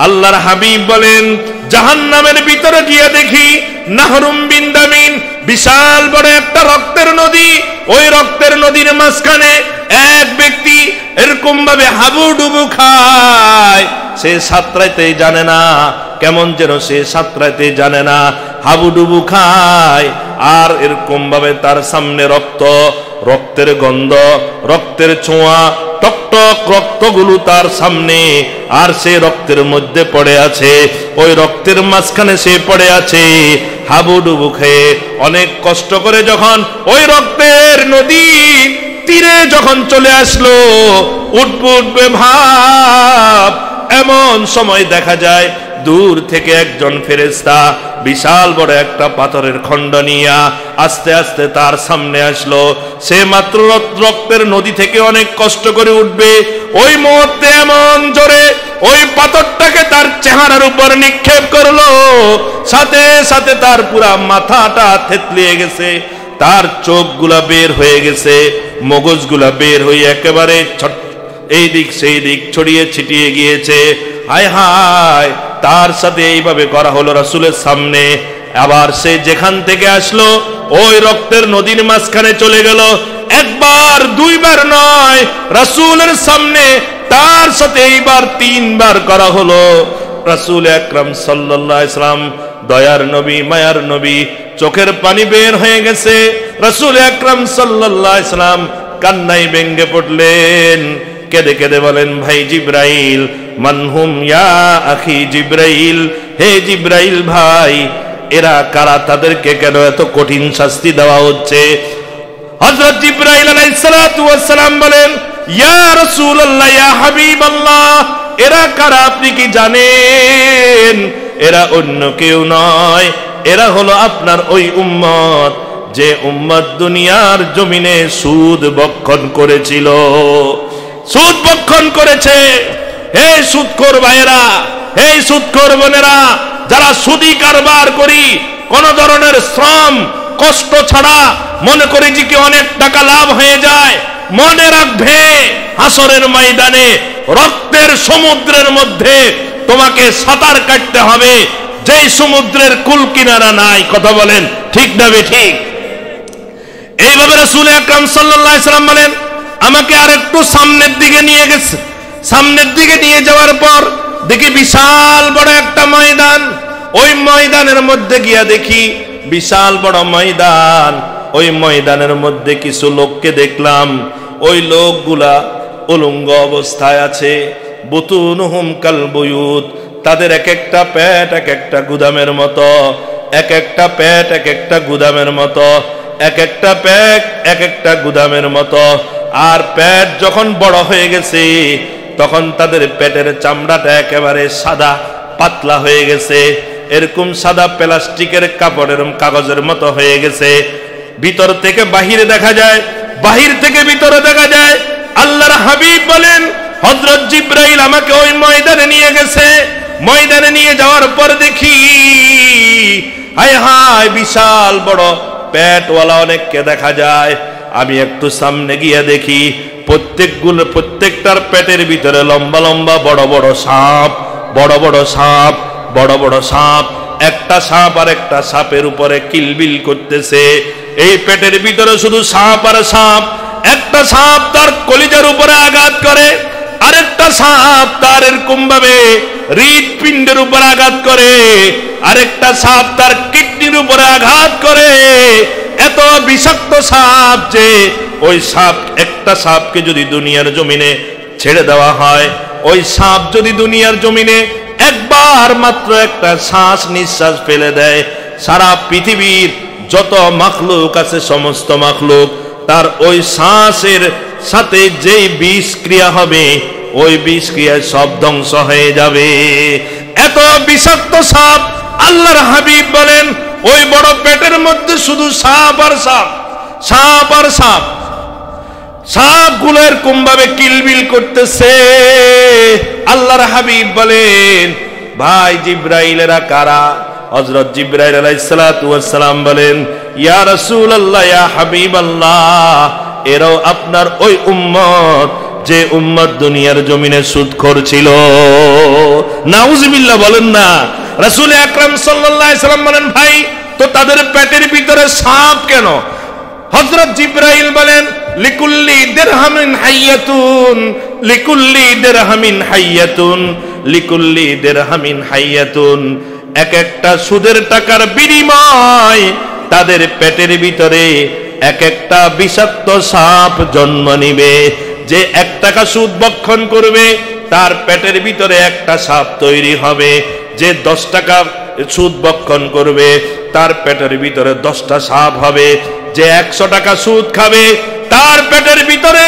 আল্লাহর হাবিব বলেন জাহান্নামের ভিতরে গিয়ে দেখি নাহরুম বিন দামিন, বিশাল বড় একটা রক্তের নদী। ওই রক্তের নদীর মাঝখানে এক ব্যক্তি এরকম ভাবে হাবুডুবু খায়। সে সাঁতরাইতে জানে না, কেমন যেন সে সাঁতরাইতে জানে না, হাবুডুবু খায়। আর এরকম ভাবে তার সামনে রক্ত, রক্তের গন্ধ, রক্তের ছোঁয়া, টকটক রক্তগুলো তার সামনে। আর সে রক্তের মধ্যে পড়ে আছে, ওই রক্তের মাঝখানে সে পড়ে আছে হাবুডুবু খেয়ে। অনেক কষ্ট করে যখন ওই রক্তের নদী তীরে যখন চলে আসলো, উঠবে উঠবে ভাব, এমন সময় দেখা যায় দূর থেকে একজন ফেরেশতা বিশাল বড় একটা পাথরের খণ্ড নিয়ে আস্তে আস্তে তার সামনে আসলো। সে মাত্র রক্তের নদী থেকে অনেক কষ্ট করে উঠবে, ওই মুহূর্তে এমন জোরে ওই পাথরটাকে তার চেহারার উপর নিক্ষেপ করলো, সাথে সাথে তার পুরা মাথাটা থেতলিয়ে গেছে, তার চোখগুলা বের হয়ে গেছে, মগজগুলা বের হয়ে একেবারে এই দিক সেই দিক ছড়িয়ে ছিটিয়ে গিয়েছে। হায় হায়, তার সাথে এইভাবে করা হলো রাসূলের সামনে। আবার সে যেখান থেকে আসলো ওই রক্তের নদীর মাঝখানে চলে গেল। একবার দুইবার নয়, রাসূলের সামনে তার সাথে এইবার তিনবার করা হলো। রাসূল আকরাম সাল্লাল্লাহু আলাইহি ওয়াসাল্লাম, দয়ার নবী, মায়ার নবী, চোখের পানি বের হয়ে গেছে। রাসূল আকরাম সাল্লাল্লাহু আলাইহি ওয়াসাল্লাম কান্নায় ভেঙে পড়লেন, কেঁদে কেঁদে বলেন, ভাই জিব্রাইল, মানহুম ইয়া আখি জিব্রাইল, হে জিব্রাইল ভাই, এরা কারা? তাদেরকে কেন এত কঠিন শাস্তি দেওয়া হচ্ছে? হযরত জিব্রাইল আলাইহিস সালাতু ওয়াস সালাম বলেন, ইয়া রাসূলুল্লাহ, ইয়া হাবিবাল্লাহ, এরা কারা আপনি কি জানেন? এরা অন্য কেউ নয়, এরা হলো আপনার ওই উম্মত, যে উম্মত দুনিয়ার জমিনে সুদ ভক্ষণ করেছিল, সুদ ভক্ষণ করেছে। হে সুদখোর ভাইয়েরা, হে সুদখোর বোনেরা, যারা সুদি কারবার করি, কোন ধরনের শ্রম কষ্ট ছাড়া মনে করি যে কি অনেক টাকা লাভ হয়ে যায়, মনে রাখবে হাসরের ময়দানে রক্তের সমুদ্রের মধ্যে তোমাকে সাঁতার কাটতে হবে, যেই সমুদ্রের কুল কিনারা নাই। কথা বলেন ঠিক না ঠিক? এইভাবে রাসূল আকরাম সাল্লাল্লাহু আলাইহি ওয়াসাল্লাম বলেন, আমাকে আর একটু সামনের দিকে নিয়ে গেছে। সামনের দিকে নিয়ে যাওয়ার পর দেখি বিশাল বড় একটা ময়দান। ওই ময়দানের মধ্যে গিয়া দেখি বিশাল বড় ময়দান। ওই ময়দানের মধ্যে কিছু লোককে দেখলাম, ওই লোকগুলা উলঙ্গ অবস্থায় আছে। বুতুনহুম কাল বুয়ুত, তাদের এক একটা পেট এক একটা গুদামের মতো, এক একটা পেট এক একটা গুদামের মতো, এক একটা পেট এক একটা গুদামের মতো। আর পেট যখন বড় হয়ে গেছে, তখন তাদের পেটের চামড়াটা একেবারে সাদা পাতলা হয়ে গেছে, এরকম সাদা প্লাস্টিকের কাপড়ের কাগজের মতো হয়ে গেছে। ভিতর থেকে বাহিরে দেখা যায়, বাহির থেকে ভিতরে দেখা যায়। আল্লাহর হাবিব বলেন, হযরত জিব্রাইল আমাকে ওই ময়দানে নিয়ে গেছে। ময়দানে নিয়ে যাওয়ার পর দেখি, হায় হায়, বিশাল বড় পেটওয়ালা অনেককে দেখা যায়। আমি একটু সামনে গিয়ে দেখি প্রত্যেকটার পেটের ভিতরে লম্বা লম্বা বড় বড় সাপ, বড় বড় সাপ, বড় বড় সাপ। একটা সাপ আর একটা সাপের উপরে কিলবিল করতেছে। এই পেটের ভিতরে শুধু সাপ আর সাপ। একটা সাপ তার কলিজার উপরে আঘাত করে, আরেকটা সাপ তার এরকম ভাবে হৃৎপিণ্ডের উপর আঘাত করে, আরেকটা সাপ তার কিডনির উপরে আঘাত করে। এত বিষাক্ত সাপ যে ওই সাপ, একটা সাপকে যদি দুনিয়ার জমিনে ছেড়ে দেওয়া হয়, ওই সাপ যদি দুনিয়ার জমিনে একবার মাত্র একটা শ্বাস নিঃশ্বাস ফেলে দেয়, সারা পৃথিবীর যত মাখলুক আছে সমস্ত মাখলুক তার ওই শ্বাসের সাথে যেই বিষ ক্রিয়া হবে, ওই বিষ ক্রিয়ায় সব ধ্বংস হয়ে যাবে। এত বিষাক্ত সাপ। আল্লাহর হাবিব বলেন, ওই বড় পেটের মধ্যে শুধু সাপ আর সাপ, সাপ আর সাপ। সাপগুলো এরকম ভাবে কিলবিল করতেছে। আল্লাহর হাবিব বলেন, ভাই জিব্রাইলেরা কারা? হযরত জিব্রাইল আলাইহিস সালাতু ওয়াস সালাম বলেন, ইয়া রাসূলুল্লাহ, ইয়া হাবিবাল্লাহ, এরাও আপনার ওই উম্মত যে উম্মত দুনিয়ার জমিনে সুদখোর ছিল। নাউজুবিল্লাহ বলেন না। রাসূল আকরাম সাল্লাল্লাহু আলাইহি সাল্লাম বলেন, ভাই তো তাদের পেটের ভিতরে সাপ কেন? হযরত জিবরাইল বলেন, লিকুল্লি দিরহামিন হাইয়াতুন, লিকুল্লি দিরহামিন হাইয়াতুন, লিকুল্লি দিরহামিন হাইয়াতুন। এক একটা সুদের টাকার বিনিময় তাদের পেটের ভিতরে এক একটা বিষাক্ত সাপ জন্ম নিবে। যে 1 টাকা সুদ ভক্ষণ করবে তার পেটের ভিতরে একটা সাপ তৈরি হবে। যে 10 টাকা সুদ ভক্ষণ করবে তার পেটের ভিতরে 10টা সাপ হবে। যে 100 টাকা সুদ খাবে তার পেটের ভিতরে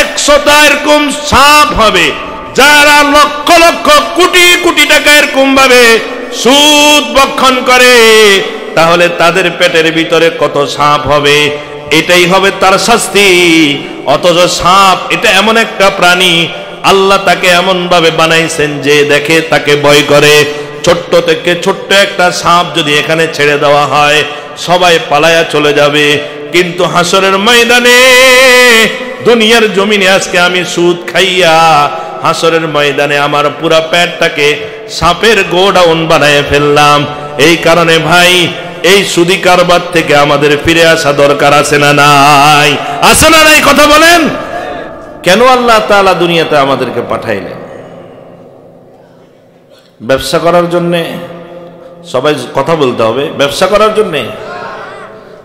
100টা এরকম সাপ হবে। যারা লক্ষ লক্ষ কোটি কোটি টাকা এরকম ভাবে সুদ ভক্ষণ করে তাহলে তাদের পেটের ভিতরে কত সাপ হবে? এটাই হবে তার শাস্তি। অথচ সাপ এটা এমন একটা প্রাণী, আল্লাহ তাকে এমন ভাবে বানাইছেন যে দেখে তাকে ভয় করে। ছোট্ট থেকে ছোট্ট একটা সাপ যদি এখানে ছেড়ে দেওয়া হয় সবাই পালায়া চলে যাবে, কিন্তু হাসরের ময়দানে দুনিয়ার জমিনে আজকে আমি সুদ খাইয়া হাসরের ময়দানে আমার পুরা পেটটাকে সাপের গোডাউন বানায় ফেললাম। এই কারণে ভাই এই সুদি কারবার থেকে আমাদের ফিরে আসা দরকার আছে না নাই? আছে না নাই? কথা বলেন। কেন আল্লাহ তাআলা দুনিয়াতে আমাদেরকে পাঠাইলেন? ব্যবসা করার জন্যে? সবাই কথা বলতে হবে। ব্যবসা করার জন্যে?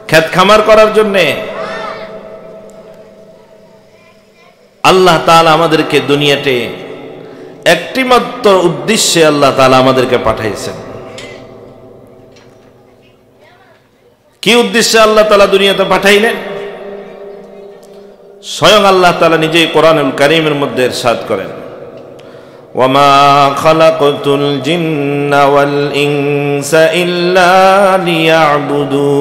ক্ষেত খামার করার জন্যে? আল্লাহ তাআলা আমাদেরকে দুনিয়াতে একটি মাত্র উদ্দেশ্যে আল্লাহ তাআলা আমাদেরকে পাঠাইছেন। কি উদ্দেশ্যে আল্লাহ তাআলা দুনিয়াতে পাঠাইলেন? স্বয়ং আল্লাহ তাআলা নিজেই কোরআনুল কারীমের মধ্যে ইরশাদ করেন, ওয়ামা খালাকতুল জিন্না ওয়াল ইনসা ইল্লা লিয়াবুদুন।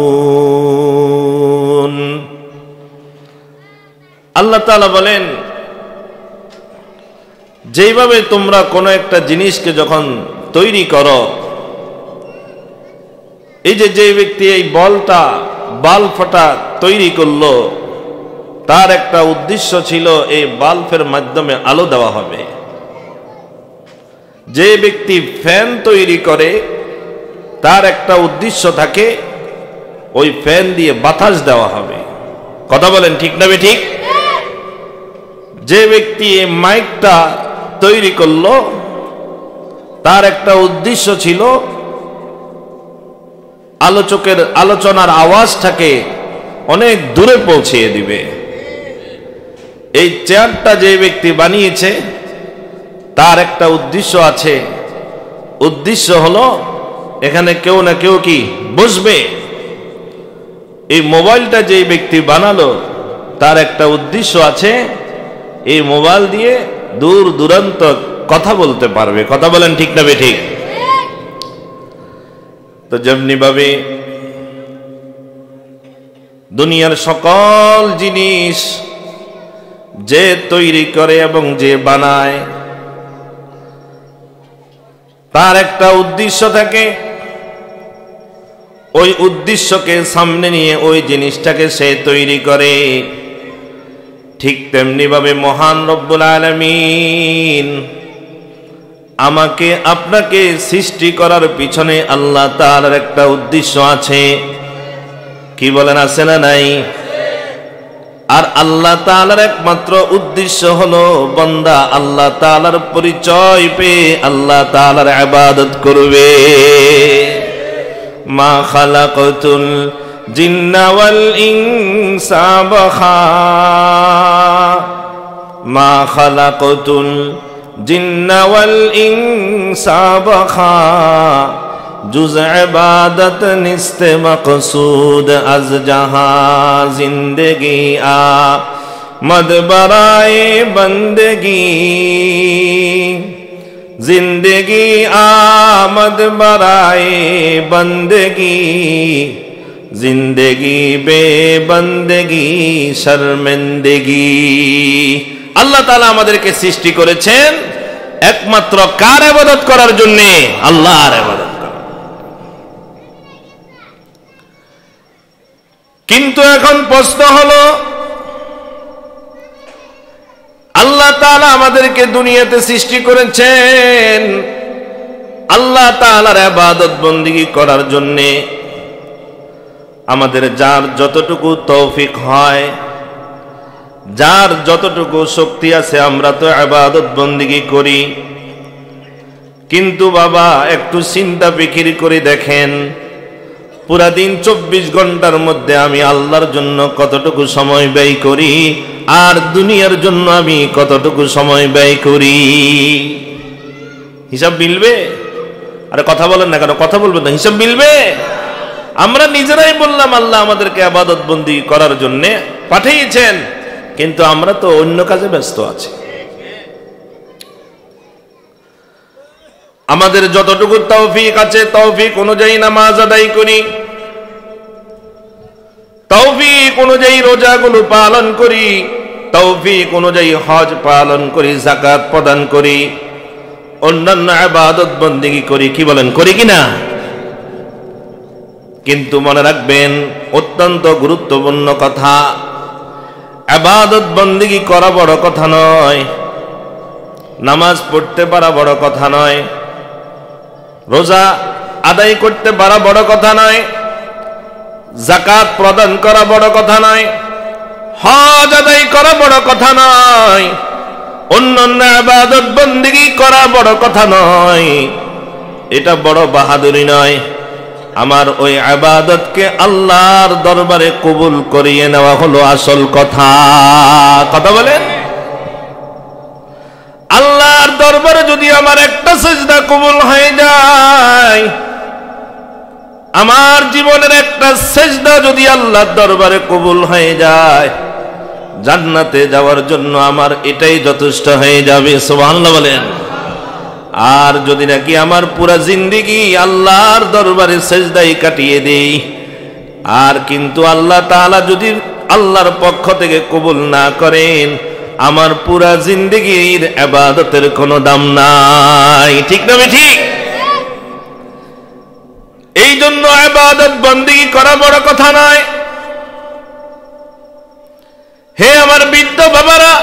আল্লাহ তাআলা বলেন, যেইভাবে তোমরা কোনো একটা জিনিসকে যখন তৈরি করো, এই যে ব্যক্তি এই বাল্বটা তৈরি করলো তার একটা উদ্দেশ্য ছিল এই বাল্বের মাধ্যমে আলো দেওয়া হবে। যে ব্যক্তি ফ্যান তৈরি করে তার একটা উদ্দেশ্য থাকে ওই ফ্যান দিয়ে বাতাস দেওয়া হবে। কথা বলেন ঠিক না ঠিক? যে ব্যক্তি এই মাইকটা তৈরি করলো তার একটা উদ্দেশ্য ছিল আলোচনার আওয়াজটাকে অনেক দূরে পৌঁছিয়ে দিবে। এই চেয়ারটা যে ব্যক্তি বানিয়েছে তার একটা উদ্দেশ্য আছে। উদ্দেশ্য হলো এখানে কেউ না কেউ কি বসবে। এই মোবাইলটা যে ব্যক্তি বানালো তার একটা উদ্দেশ্য আছে, এই মোবাইল দিয়ে দূর দূরান্ত কথা বলতে পারবে। কথা বলেন ঠিক না ঠিক? তো যেমনি ভাবে দুনিয়ার সকল জিনিস যে তৈরি করে এবং যে বানায় তার একটা উদ্দেশ্য থাকে। ওই উদ্দেশ্যকে সামনে নিয়ে ওই জিনিসটাকে সে তৈরি করে। ঠিক তেমনি ভাবে মহান রব্বুল আলামিন আমাকে আপনাকে সৃষ্টি করার পিছনে আল্লাহ তাআলার একটা উদ্দেশ্য আছে। কি বলেন, আছে না নাই? আর আল্লাহ তাআলার একমাত্র উদ্দেশ্য হলো বান্দা আল্লাহ তাআলার পরিচয় পেয়ে আল্লাহ তাআলার ইবাদত করবে। মা খালাকাতুল জিন্না ওয়াল ইনসা মা খালাকাতুল জিন্না ওয়াল ইনসা जुज़ इबादत निस्ते मक़सूद अज़ जहाँ जिंदगी आ मद बराए बंदगी जिंदगी आमद बराए बंदगी जिंदगी बे बंदगी शर्मिंदगी। আল্লাহ তাআলা আমাদেরকে সৃষ্টি করেছেন একমাত্র কার ইবাদত করার জন্য? আল্লাহর ইবাদত। কিন্তু এখন প্রশ্ন হলো আল্লাহ তাআলা আমাদেরকে দুনিয়াতে সৃষ্টি করেছেন আল্লাহ তাআলার ইবাদত বন্দেগী করার জন্য। আমাদের যার যতটুকু তৌফিক হয়, যার যতটুকু শক্তি আছে, আমরা তো ইবাদত বন্দেগী করি। কিন্তু বাবা একটু চিন্তা ফিকির করে দেখেন, পুরা দিন 24 ঘন্টার মধ্যে আমি আল্লাহর জন্য কতটুকু সময় ব্যয় করি, আর দুনিয়ার জন্য আমি কতটুকু সময় ব্যয় করি। হিসাব মিলবে? আরে কথা বলেন না কেন? কথা বলবেন না, হিসাব মিলবে? আমরা নিজেরাই বললাম আল্লাহ আমাদেরকে ইবাদত বন্দেগী করার জন্য পাঠিয়েছেন, কিন্তু আমরা তো অন্য কাজে ব্যস্ত আছি। আমাদের যতটুকু তৌফিক আছে তৌফিক অনুযায়ী নামাজ আদায় করি, তৌফিক অনুযায়ী রোজাগুলো পালন করি, তৌফিক অনুযায়ী হজ পালন করি, যাকাত প্রদান করি, অন্যান্য ইবাদত বন্দেগী করি। কি বলেন, করি কিনা? কিন্তু মনে রাখবেন অত্যন্ত গুরুত্বপূর্ণ কথা, ইবাদত বন্দেগী করা বড় কথা নয়, নামাজ পড়তে পারা বড় কথা নয়, রোজা আদায় করতে পারা বড় কথা নয়, যাকাত প্রদান করা বড় কথা নয়, হজ আদায় করা বড় কথা নয়, অন্যান্য ইবাদত বন্দেগী করা বড় কথা নয়, এটা বড় বাহাদুরি নয়। আমার ওই ইবাদতকে আল্লাহর দরবারে কবুল করিয়ে নেওয়া হলো আসল কথা। কথা বলেন, আল্লাহর দরবারে যদি আমার একটা সিজদা কবুল হয়ে যায়, আমার জীবনের একটা সিজদা যদি আল্লাহর দরবারে কবুল হয়ে যায়, জান্নাতে যাওয়ার জন্য আমার এটাই যথেষ্ট হয়ে যাবে। সুবহানাল্লাহ বলেন। আর যদি নাকি আমার পুরা জিন্দেগি আল্লাহর দরবারে সিজদায় কাটিয়ে দেই, আর কিন্তু আল্লাহ তাআলা যদি আল্লাহর পক্ষ থেকে কবুল না করেন, আমার পুরা জিন্দেগির ইবাদতের কোনো দাম নাই। ঠিক না ঠিক? এই জন্য ইবাদত বন্দেগী করা বড় কথা নয়। হে আমার বৃদ্ধ বাবারা,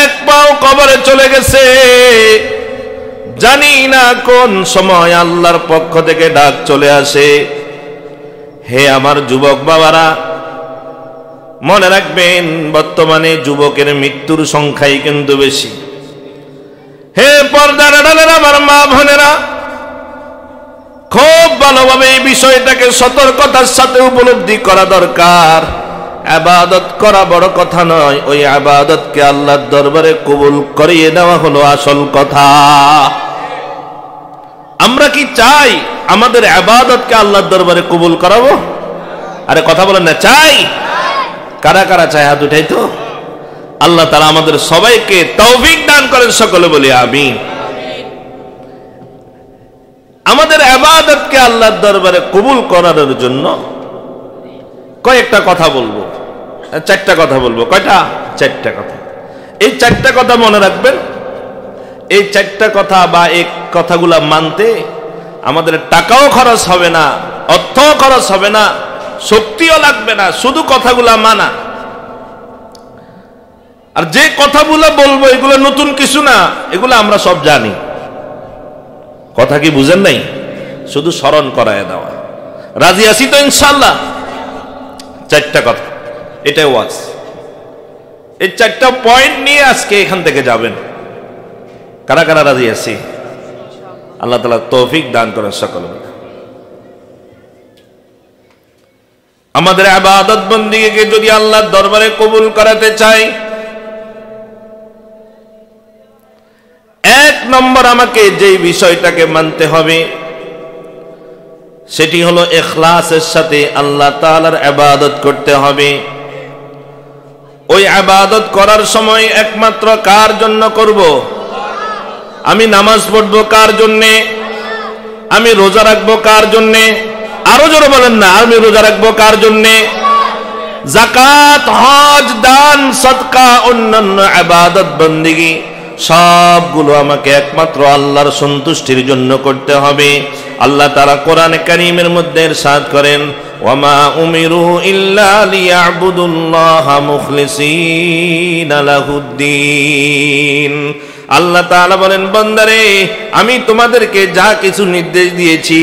এক পাও কবরে চলে গেছে, জানি না কোন সময় আল্লাহর পক্ষ থেকে ডাক চলে আসে। হে আমার যুবক বাবারা, মনে রাখবেন বর্তমানে যুবকের মৃত্যুর সংখ্যাই কিন্তু বেশি। হে পর্দার আড়ালের আমার মা বোনেরা, খুব ভালোভাবে এই বিষয়টাকে সতর্কতার সাথে উপলব্ধি করা দরকার। ইবাদত করা বড় কথা নয়, ওই ইবাদতকে আল্লাহর দরবারে কবুল করিয়ে নেওয়া হলো আসল কথা। আমরা কি চাই আমাদের ইবাদতকে আল্লাহর দরবারে কবুল করাবো? আরে কথা বলেন না, চাই? কারা কারা চায় হাত উঠাই তো। আল্লাহ তাআলা আমাদের সবাইকে তৌফিক দান করেন, সকলে বলি আমিন। আমাদের ইবাদতকে আল্লাহর দরবারে কবুল করার জন্য কয়েকটা কথা বলবো, চারটা কথা বলবো। কয়টা? চারটা কথা। এই চারটা কথা মনে রাখবেন। এই চারটা কথা বা এই কথাগুলা মানতে আমাদের টাকাও খরচ হবে না, অর্থও খরচ হবে না, শক্তিও লাগবে না, শুধু কথাগুলা মানা। আর যে কথাগুলো বলবো এগুলো নতুন কিছু না, এগুলো আমরা সব জানি। কথা কি বুঝেন নাই? শুধু স্মরণ করায় দেওয়া। রাজি আছি তো ইনশাআল্লাহ? চারটা কথা, এটাই ওয়াজ। এই চারটা পয়েন্ট নিয়ে আজকে এখান থেকে যাবেন। কারা কারা রাজি আছি? আল্লাহ তাআলা তৌফিক দান করেন সকলে। আমাদের ইবাদত বন্দেগীকে যদি আল্লাহর দরবারে কবুল করাতে চাই, এক নম্বর আমাকে যেই বিষয়টাকে মানতে হবে সেটি হলো ইখলাসের সাথে আল্লাহ তাআলার ইবাদত করতে হবে। ওই ইবাদত করার সময় একমাত্র কার জন্য করব? আমি নামাজ পড়বো কার জন্যে? আমি রোজা রাখবো কার জন্যে? আরো জোরে বলেন না, আমি রোজা রাখবো কার জন্যে? যাকাত, হজ, দান, সদকা, অন্যান্য ইবাদত বন্দেগী সবগুলো আমাকে একমাত্র আল্লাহর সন্তুষ্টির জন্য করতে হবে। আল্লাহ তাআলা কোরআনে কারীমের মধ্যে ইরশাদ করেন, ওয়ামা উমিরু ইল্লা লিয়াবুদুল্লাহা মুখলিসিনা লাহুদ্দিন। আল্লাহ তাআলা বলেন, বান্দারে আমি তোমাদেরকে যা কিছু নির্দেশ দিয়েছি,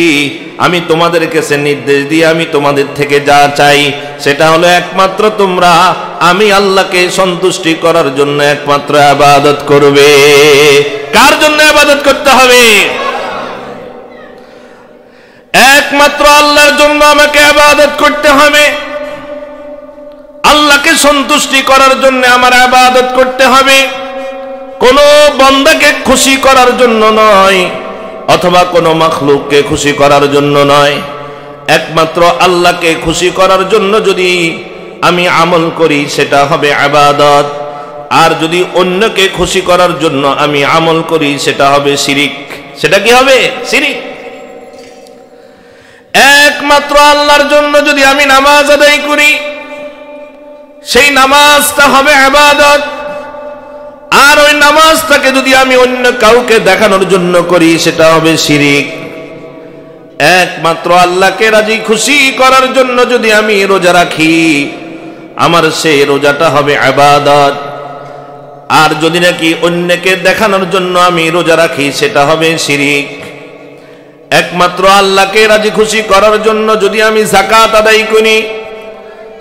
আমি তোমাদের কাছে নির্দেশ দিয়ে আমি তোমাদের থেকে যা চাই সেটা হলো একমাত্র তোমরা আমি আল্লাহকে সন্তুষ্টি করার জন্য একমাত্র ইবাদত করবে। কার জন্য ইবাদত করতে হবে? একমাত্র আল্লাহর জন্য আমাকে ইবাদত করতে হবে। আল্লাহকে সন্তুষ্টি করার জন্য আমার ইবাদত করতে হবে, কোন বান্দাকে খুশি করার জন্য নয়, অথবা কোন মাখলুককে খুশি করার জন্য নয়। একমাত্র আল্লাহকে খুশি করার জন্য যদি আমি আমল করি সেটা হবে ইবাদত, আর যদি অন্যকে খুশি করার জন্য আমি আমল করি সেটা হবে শিরিক। সেটা কি হবে? শিরিক। একমাত্র আল্লাহর জন্য যদি আমি নামাজ আদায় করি সেই নামাজটা হবে ইবাদত, আর ওই নামাজটাকে যদি আমি অন্য কাউকে দেখানোর জন্য করি সেটা হবে শিরিক। একমাত্র আল্লাহকে রাজি খুশি করার জন্য যদি আমি রোজা রাখি আমার সেই রোজাটা হবে ইবাদত, আর যদি নাকি অন্যকে দেখানোর জন্য আমি রোজা রাখি সেটা হবে শিরিক। একমাত্র আল্লাহকে রাজি খুশি করার জন্য যদি আমি যাকাত আদায় করি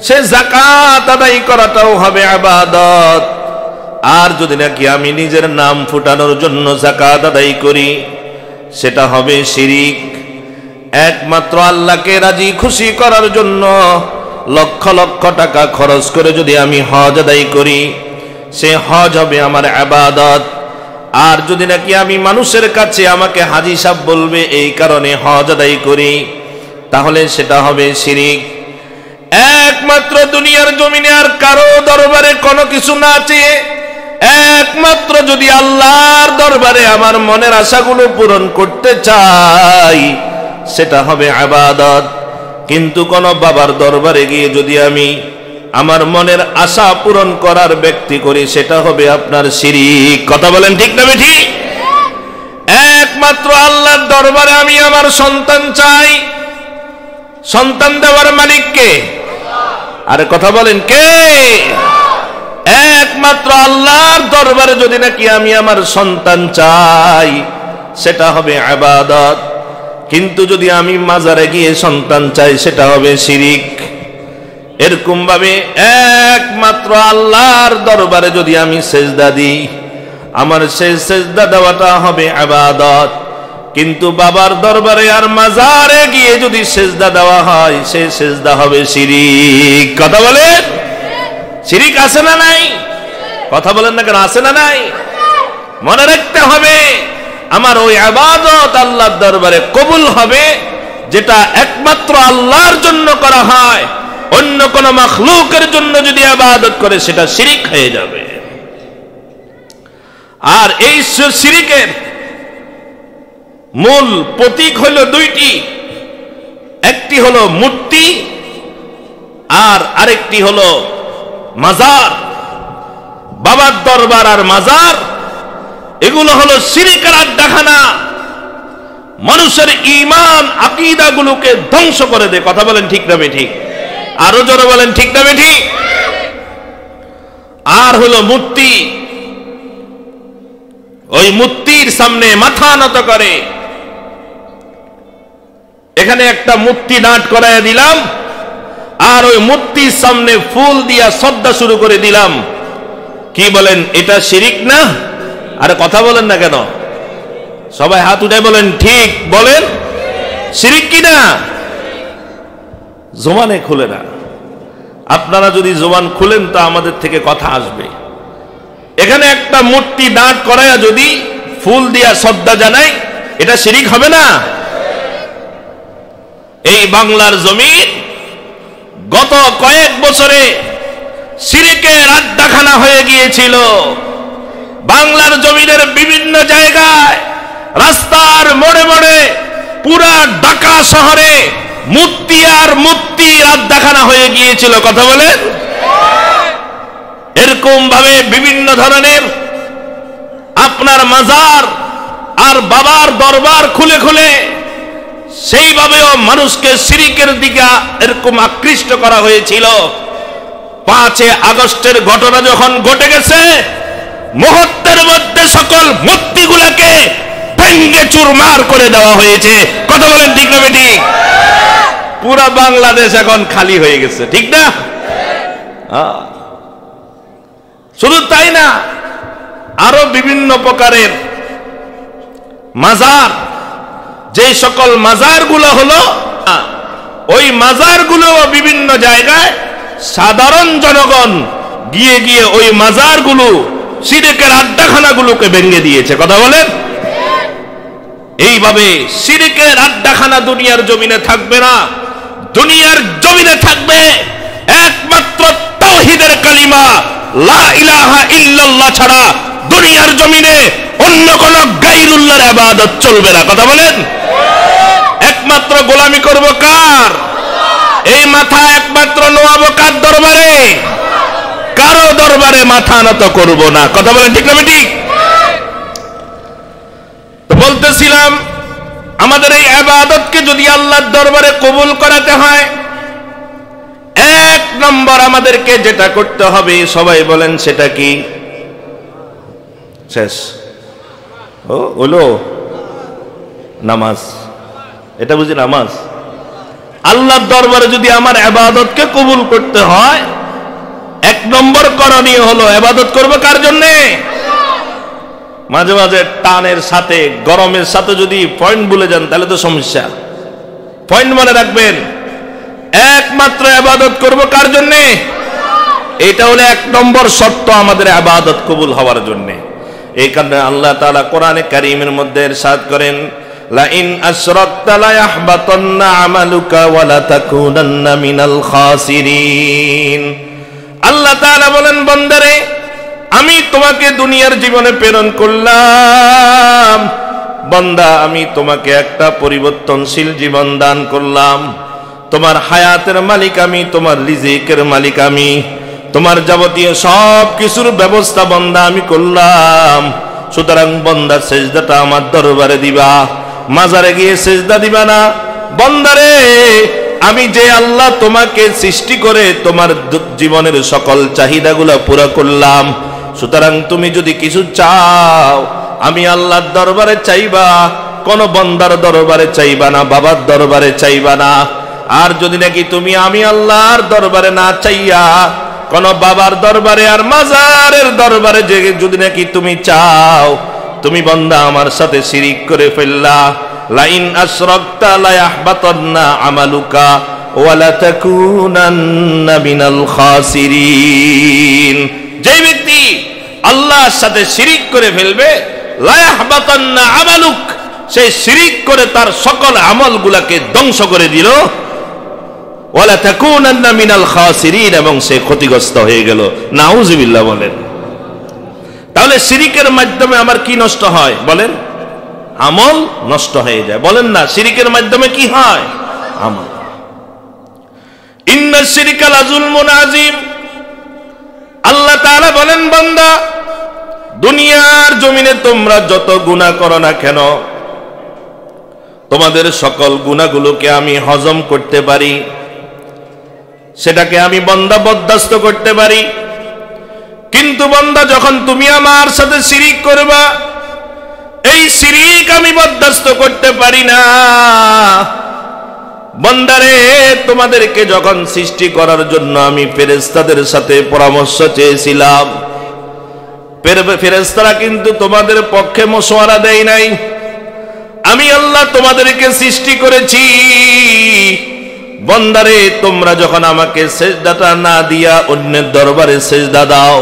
সে যাকাত আদায় করাটাও হবে ইবাদত, আর যদি নাকি আমি নিজের নাম ফুটানোর জন্য যাকাত আদায় করি সেটা হবে শিরিক। একমাত্র আল্লাহকে রাজি খুশি করার জন্য লক্ষ লক্ষ টাকা খরচ করে যদি আমি হজ আদায় করি সে হজ হবে আমার ইবাদত, আর যদি নাকি আমি মানুষের কাছে আমাকে হাজী সাহেব বলবে এই কারণে হজ আদায় করি তাহলে সেটা হবে শিরিক। একমাত্র দুনিয়ার জমিনে আর কারো দরবারে কোনো কিছু না চেয়ে একমাত্র যদি আল্লাহর দরবারে আমার মনের আশাগুলো পূরণ করতে চাই সেটা হবে ইবাদত। কিন্তু কোন বাবার দরবারে গিয়ে যদি আমি আমার মনের আশা পূরণ করার ব্যক্তি করি সেটা হবে আপনার শিরিক। কথা বলেন ঠিক না ঠিক? একমাত্র আল্লাহর দরবারে আমি আমার সন্তান চাই, সন্তান দেওয়ার মালিক কে? আরে কথা বলেন কে? একমাত্র আল্লাহর দরবারে যদি নাকি আমি আমার সন্তান চাই সেটা হবে ইবাদত, কিন্তু যদি আমি মাজারে গিয়ে সন্তান চাই সেটা হবে শিরিক। এরকম ভাবে একমাত্র আল্লাহর দরবারে যদি আমি সেজদা দিই আমার সেই সেজদা দেওয়াটা হবে ইবাদত, কিন্তু বাবার দরবারে আর মাজারে গিয়ে যদি সেজদা দেওয়া হয় সেই সেজদা হবে শিরিক। কথা বলেন শিরিক আছে না নাই? কথা বলেন না কেন? আছে না নাই? মনে রাখতে হবে আমার ওই ইবাদত আল্লাহর দরবারে কবুল হবে যেটা একমাত্র আল্লাহর জন্য করা হয়। অন্য কোন মাখলুকের জন্য যদি ইবাদত করে সেটা শিরিক হয়ে যাবে। আর এই শিরিকের মূল প্রতীক হলো দুইটি, একটি হলো মূর্তি আর আরেকটি হলো মাজার। বাবার দরবার আর মাজার এগুলো হলো শিরিকের আড্ডাখানা, মানুষের ঈমান আকীদা গুলোকে ধ্বংস করে দেয়। কথা বলেন ঠিক না ঠিক? আরো জোরে বলেন ঠিক না ঠিক? আর হলো মূর্তি, ওই মূর্তির সামনে মাথা নত করে। এখানে একটা মূর্তি দাঁড় করায় দিলাম আর ওই মূর্তির সামনে ফুল দিয়া শ্রদ্ধা শুরু করে দিলাম, কি বলেন এটা শিরিক না? আরে কথা বলেন না কেন? সবাই হাত উঠায় বলেন ঠিক। বলেন শিরিক কি না? জবানে খুলে না। আপনারা যদি জবান খুলেন তা আমাদের থেকে কথা আসবে। এখানে একটা মূর্তি দাঁড় করায়া যদি ফুল দিয়া শ্রদ্ধা জানাই এটা শিরিক হবে না? এই বাংলার জমিন গত কয়েক বছরে শিরিকের আড্ডাখানা হয়ে গিয়েছিল। বাংলার জমিনের বিভিন্ন জায়গায় রাস্তার মোড়ে মোড়ে পুরা ঢাকা শহরে মূর্তি আর মূর্তির আড্ডাখানা হয়ে গিয়েছিল। কথা বলেন এরকম ভাবে বিভিন্ন ধরনের আপনার মাজার আর বাবার দরবার খুলে খুলে সেইভাবেও মানুষকে শিরকের দিকে এরকম আকৃষ্ট করা হয়েছিল। 5 আগস্টের ঘটনা যখন ঘটে গেছে, মুহূর্তের মধ্যে সকল মূর্তিগুলোকে ভেঙ্গে চুরমার করে দেওয়া হয়েছে। কথা বলেন ঠিক না বেঠিক? পুরা বাংলাদেশ এখন খালি হয়ে গেছে, ঠিক না? শুধু তাই না, আরো বিভিন্ন প্রকারের মাজার, যে সকল মাজারগুলো হলো, ওই মাজারগুলো বিভিন্ন জায়গায় সাধারণ জনগণ গিয়ে গিয়ে ওই মাজারগুলো, শিরকের আড্ডাখানাগুলোকে ভেঙে দিয়েছে। কথা বলেন? এইভাবে শিরকের আড্ডাখানা দুনিয়ার জমিনে থাকবে না। দুনিয়ার জমিনে থাকবে একমাত্র তাওহীদের কালিমা লা ইলাহা ইল্লাল্লাহ ছাড়া দুনিয়ার জমিনে অন্য কোন গায়রুল্লাহর ইবাদত চলবে না। কথা বলেন? একমাত্র গোলামি করব কার? এই মাথা একমাত্র নোয়াবো কার দরবারে? কারো দরবারে মাথা নত করব না। কথা বলেন ঠিক না ঠিক? তো বলতেছিলাম, আমাদের এই ইবাদতকে যদি আল্লাহর দরবারে কবুল করাতে হয়, 1 নম্বর আমাদেরকে যেটা করতে হবে, সবাই বলেন সেটা কি? শেষ হলো নামাজ। এটা বুঝি নামাজ। আল্লাহর দরবারে যদি আমার ইবাদতকে কবুল করতে হয়, 1 নম্বর করণীয় হলো ইবাদত করব কার জন্য? মাঝে মাঝে টানের সাথে গরমের সাথে যদি পয়েন্ট ভুলে যান তাহলে তো সমস্যা। পয়েন্ট মনে রাখবেন, একমাত্র ইবাদত করব কার জন্য? এটা হলো 1 নম্বর শর্ত আমাদের ইবাদত কবুল হওয়ার জন্য। এই কারণে আল্লাহ তাআলা কোরআনে কারীমের মধ্যে ইরশাদ করেন, লা ইন আশরাকতা লা ইয়াহবাতান্না আমালুকা ওয়া লা তাকুনান্না মিনাল খাসিরিন। আল্লাহ তাআলা বলেন, বান্দারে আমি তোমাকে দুনিয়ার জীবনে প্রেরণ করলাম, বান্দা আমি তোমাকে একটা পরিবর্তনশীল জীবন দান করলাম। তোমার হায়াতের মালিক আমি, তোমার রিজিকের মালিক আমি, তোমার যাবতীয় সব কিছুর ব্যবস্থা বান্দা আমি করলাম। সুতরাং বান্দা সেজদাটা আমার দরবারে দিবা, মাজারে গিয়ে সেজদা দিবা না। বান্দারে আমি যে আল্লাহ তোমাকে সৃষ্টি করে তোমার জীবনের সকল চাহিদাগুলো পুরো করলাম, সুতরাং তুমি যদি কিছু চাও আমি আল্লাহর দরবারে চাইবা, কোন বান্দার দরবারে চাইবা না, বাবার দরবারে চাইবা না। আর যদি নাকি তুমি আমি আল্লাহর দরবারে না চাইয়া কোন বাবার দরবারে আর মাজারের দরবারে যদি নাকি তুমি চাও, তুমি বান্দা আমার সাথে শিরিক করে ফেললা। লা ইন আশরাকতা লা ইয়াহবাতান্না আমালুকা ওয়া লা তাকুনান্না মিনাল খাসিরিন। যে ব্যক্তি আল্লাহর সাথে শিরিক করে ফেলবে, লা ইয়াহবাতান্না আমালুক, সে শিরিক করে তার সকল আমলগুলোকে ধ্বংস করে দিল। ওয়া লা তাকুনান্না মিনাল খাসিরিন, এবং সে ক্ষতিগ্রস্ত হয়ে গেল। নাউযুবিল্লাহ বলেন। তাহলে শিরিকের মাধ্যমে আমার কি নষ্ট হয় বলেন? আমল নষ্ট হয়ে যায়। বলেন না, শিরিকের মাধ্যমে কি হয়? আমল। ইন্নাশ শিরকা লাযুলমুন আযীম। আল্লাহ তাআলা বলেন, বান্দা দুনিয়ার জমিনে তোমরা যত গুনাহ করো না কেন, তোমাদের সকল গুনাহগুলোকে আমি হজম করতে পারি, সেটাকে আমি বান্দা বরদাস্ত করতে পারি। কিন্তু বান্দা যখন তুমি আমার সাথে শিরিক করবা, এই শিরিক আমি বরদাস্ত করতে পারি না। বান্দারে তোমাদেরকে যখন সৃষ্টি করার জন্য আমি ফেরেশতাদের সাথে পরামর্শ চেয়েছিলাম, ফেরেশতারা কিন্তু তোমাদের পক্ষে মশওয়ারা দেয় নাই। আমি আল্লাহ তোমাদেরকে সৃষ্টি করেছি। বান্দারে তোমরা যখন আমাকে সেজদাটা না দিয়া অন্যের দরবারে সেজদা দাও,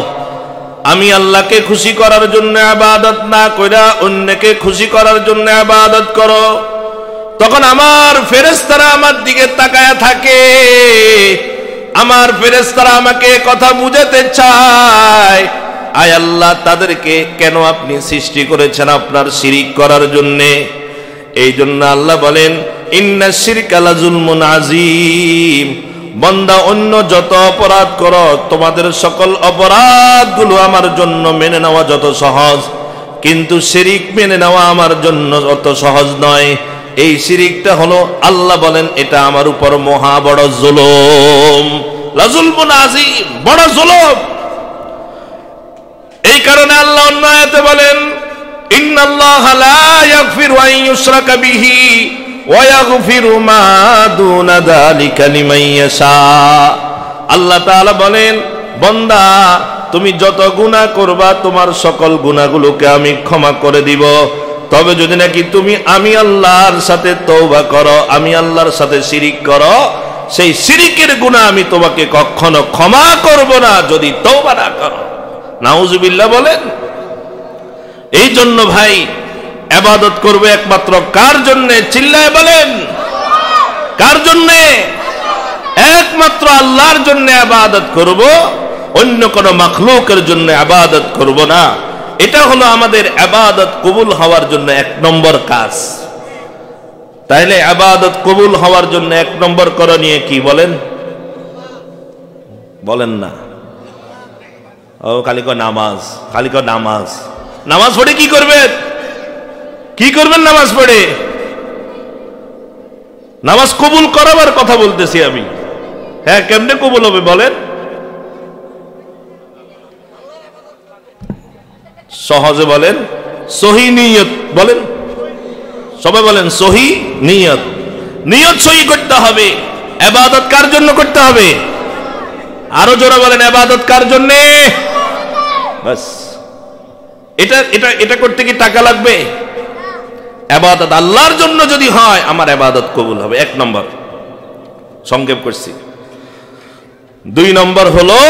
আমি আল্লাহকে খুশি করার জন্য ইবাদত না কইরা অন্যকে খুশি করার জন্য ইবাদত করো, তখন আমার ফেরেশতারা আমার দিকে তাকায়া থাকে। আমার ফেরেশতারা আমাকে কথা বুঝাতে চায়, আয় আল্লাহ তাদেরকে কেন আপনি সৃষ্টি করেছেন আপনার শিরিক করার জন্য। এই জন্য আল্লাহ বলেন, ইন্নাশ শিরকা লাযুলমুন আযীম। বান্দা অন্য যত অপরাধ করো, তোমাদের সকল অপরাধগুলো আমার জন্য মেনে নেওয়া যত সহজ, কিন্তু শিরিক মেনে নেওয়া আমার জন্য অত সহজ নয়। এই শিরিকটা হলো, আল্লাহ বলেন এটা আমার উপর মহা বড় জুলুম, লাযুলমুন আযীম, বড় জুলুম। এই কারণে আল্লাহ অন্য আয়াতে বলেন ইন্নাল্লাহা লা ইয়াগফিরু আন ইউশরাকা বিহি ওয়া ইয়াগফিরু মা দুনা যালিকা লিমান ইয়াশা। আল্লাহ তাআলা বলেন, বান্দা তুমি যত গুনাহ করবা তোমার সকল গুনাহগুলোকে আমি ক্ষমা করে দিব, তবে যদি নাকি তুমি আমি আল্লাহর সাথে তওবা করো, আমি আল্লাহর সাথে শিরিক করো, সেই শিরিকের গুনাহ আমি তোমাকে কখনো ক্ষমা করব না যদি তওবা না করো। নাউজুবিল্লাহ বলেন। এই জন্য ভাই ইবাদত করবে একমাত্র কার জন্য? চিল্লায় বলেন, কার জন্য? একমাত্র আল্লাহর জন্য ইবাদত করব, অন্য কোন মাখলুকের জন্য ইবাদত করব না। এটা হলো আমাদের ইবাদত কবুল হওয়ার জন্য এক নম্বর কাজ। তাইলে ইবাদত কবুল হওয়ার জন্য এক নম্বর করণীয় কি বলেন? বলেন না। ও খালি কয় নামাজ, খালি কয় নামাজ। নামাজ পড়ে কি করবেন? কি করবেন নামাজ পড়ে? নামাজ কবুল করাবার কথা বলতেছি আমি। হ্যাঁ, কেমনে কবুল হবে বলেন? সহজে বলেন, সহি নিয়ত বলেন, সবাই বলেন সহি নিয়ত। নিয়ত সহি করতে হবে। ইবাদত কার জন্য করতে হবে? আরো জোরে বলেন, ইবাদত কার জন্য? বাস। এটা এটা এটা করতে কি টাকা লাগবে? ইবাদত আল্লাহর জন্য যদি হয় আমার ইবাদত কবুল হবে। এক নম্বর, সংক্ষেপ করছি। দুই নম্বর হলো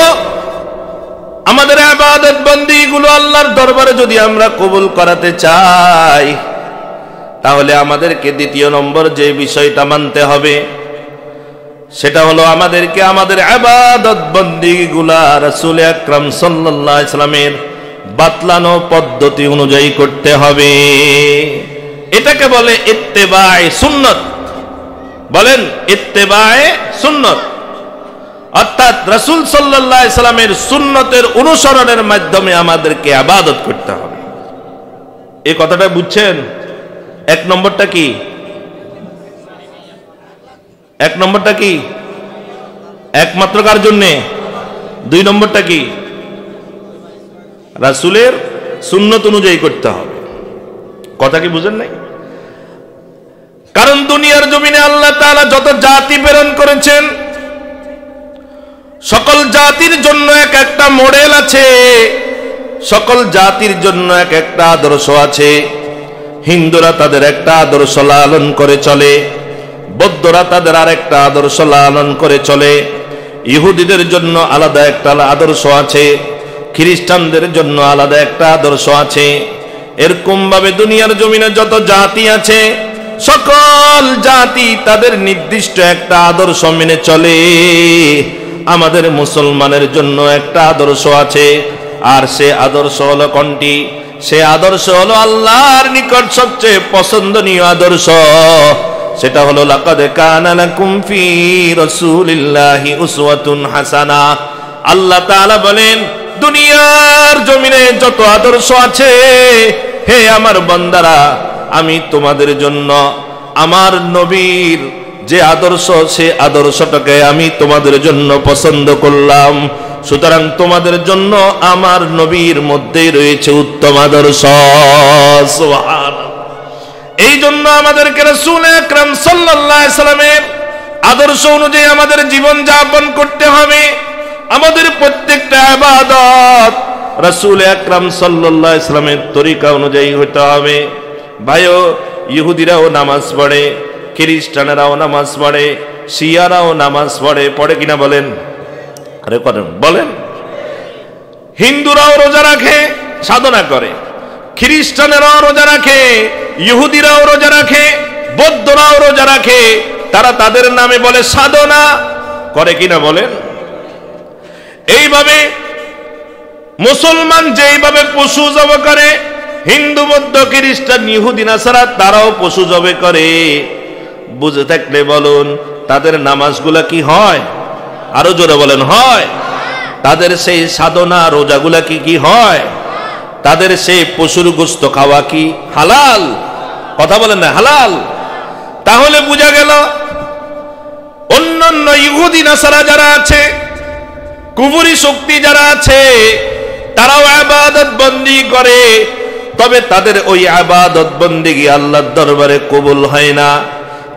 আমাদের ইবাদত বন্দেগীগুলো আল্লাহর দরবারে যদি আমরা কবুল করাতে চাই, তাহলে আমাদেরকে দ্বিতীয় নম্বর যে বিষয়টা মানতে হবে সেটা হলো আমাদেরকে আমাদের ইবাদত বন্দেগীগুলা রাসূল আকরাম সাল্লাল্লাহু আলাইহি সাল্লামের বাতলানো পদ্ধতি অনুযায়ী করতে হবে। এটাকে বলে ইত্তেবায়ে সুন্নাত। বলেন ইত্তেবায়ে সুন্নাত, অর্থাৎ রাসূল সাল্লাল্লাহু আলাইহি সাল্লামের সুন্নতের অনুসরণের মাধ্যমে আমাদেরকে ইবাদত করতে হবে। এই কথাটা বুঝছেন? এক নম্বরটা কি? এক নম্বরটা কি? একমাত্র কার জন্য? দুই নম্বরটা কি? রাসূলের সুন্নত অনুযায়ী করতে হবে। কথা কি বুঝেন নাই? কারণ দুনিয়ার জমিনে আল্লাহ তাআলা যত জাতি প্রেরণ করেছেন, সকল জাতির জন্য এক একটা মডেল আছে, সকল জাতির জন্য এক একটা আদর্শ আছে। হিন্দুরা তাদের একটা আদর্শ লালন করে চলে, বৌদ্ধরা তাদের আরেকটা আদর্শ লালন করে চলে, ইহুদিদের জন্য আলাদা একটা আদর্শ আছে, খ্রিস্টানদের জন্য আলাদা একটা আদর্শ আছে। এরকম ভাবে দুনিয়ার জমিনে যত জাতি আছে, সকল জাতি তাদের নির্দিষ্ট একটা আদর্শ মেনে চলে। আমাদের মুসলমানের জন্য একটা আদর্শ আছে, আর সে আদর্শ হলো কোনটি? সে আদর্শ হলো আল্লাহর নিকট সবচেয়ে পছন্দনীয় আদর্শ। সেটা হলো লাকাদ কানা লাকুম ফি রাসূলিল্লাহি উসওয়াতুন হাসানা। আল্লাহ তাআলা বলেন, দুনিয়ার জমিনে যত আদর্শ আছে, হে আমার বান্দারা, আমি তোমাদের জন্য আমার নবীর যে আদর্শ, সে আদর্শটাকে আমি তোমাদের জন্য পছন্দ করলাম। সুতরাং তোমাদের জন্য আমার নবীর মধ্যে রয়েছে উত্তম আদর্শ। সুবহানাল্লাহ। এই জন্য আমাদেরকে রাসূল আকরাম সাল্লাল্লাহু আলাইহি সাল্লামের আদর্শ অনুযায়ী আমাদের জীবন যাপন করতে হবে। আমাদের প্রত্যেকটা ইবাদত রাসূল আকরাম সাল্লাল্লাহু আলাইহি সাল্লামের তরিকা অনুযায়ী হতে হবে। ভাইও, ইহুদিরাও নামাজ পড়ে, খ্রিস্টানেরাও নামাজ পড়ে, শিয়ারাও নামাজ পড়ে, পড়ে কিনা বলেন? আরে করেন, বলেন। হিন্দুরাও রোজা রাখে, সাধনা করে, খ্রিস্টানেরাও রোজা রাখে, ইহুদিরাও রোজা রাখে, বৌদ্ধরাও রোজা রাখে। তারা তাদের নামে বলে সাধনা করে কিনা বলেন? এইভাবে মুসলমান যেইভাবে পশু জব করে, হিন্দু বৌদ্ধ খ্রিস্টান ইহুদি নাসারা তারাও পশু জবে করে। বুঝে থাকলে বলুন, তাদের নামাজগুলা কি হয়? আরো জোরে বলেন, হয়? তাদের সেই সাধনা রোজাগুলা কি কি হয়? তাদের সেই পশুর গোশত খাওয়া কি হালাল? কথা বলেন না, হালাল? তাহলে বোঝা গেল অন্যান্য ইহুদি নাসারা যারা আছে, কুফরি শক্তি যারা আছে, তারাও ইবাদত বন্দি করে, তবে তাদের ওই ইবাদত বন্দেগী আল্লাহর দরবারে কবুল হয় না।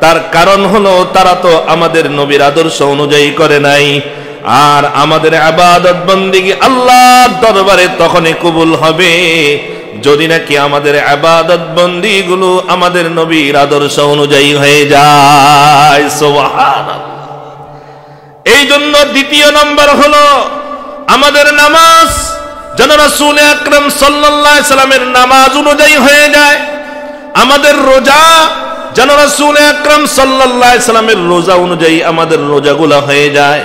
তার কারণ হলো তারা তো আমাদের নবীর আদর্শ অনুযায়ী করে নাই। আর আমাদের ইবাদত বন্দেগী আল্লাহর দরবারে তখনই কবুল হবে যদি নাকি আমাদের ইবাদত বন্দিগুলো আমাদের নবীর আদর্শ অনুযায়ী হয়ে যায়। সুবহানাল্লাহ। এই জন্য দ্বিতীয় নম্বর হলো আমাদের নামাজ যেন রাসূল আকরাম সাল্লাল্লাহু আলাইহি সাল্লামের নামাজ অনুযায়ী হয়ে যায়। আমাদের রোজা যেন রাসূল আকরাম সাল্লাল্লাহু আলাইহি সাল্লামের রোজা অনুযায়ী আমাদের রোজাগুলো হয়ে যায়।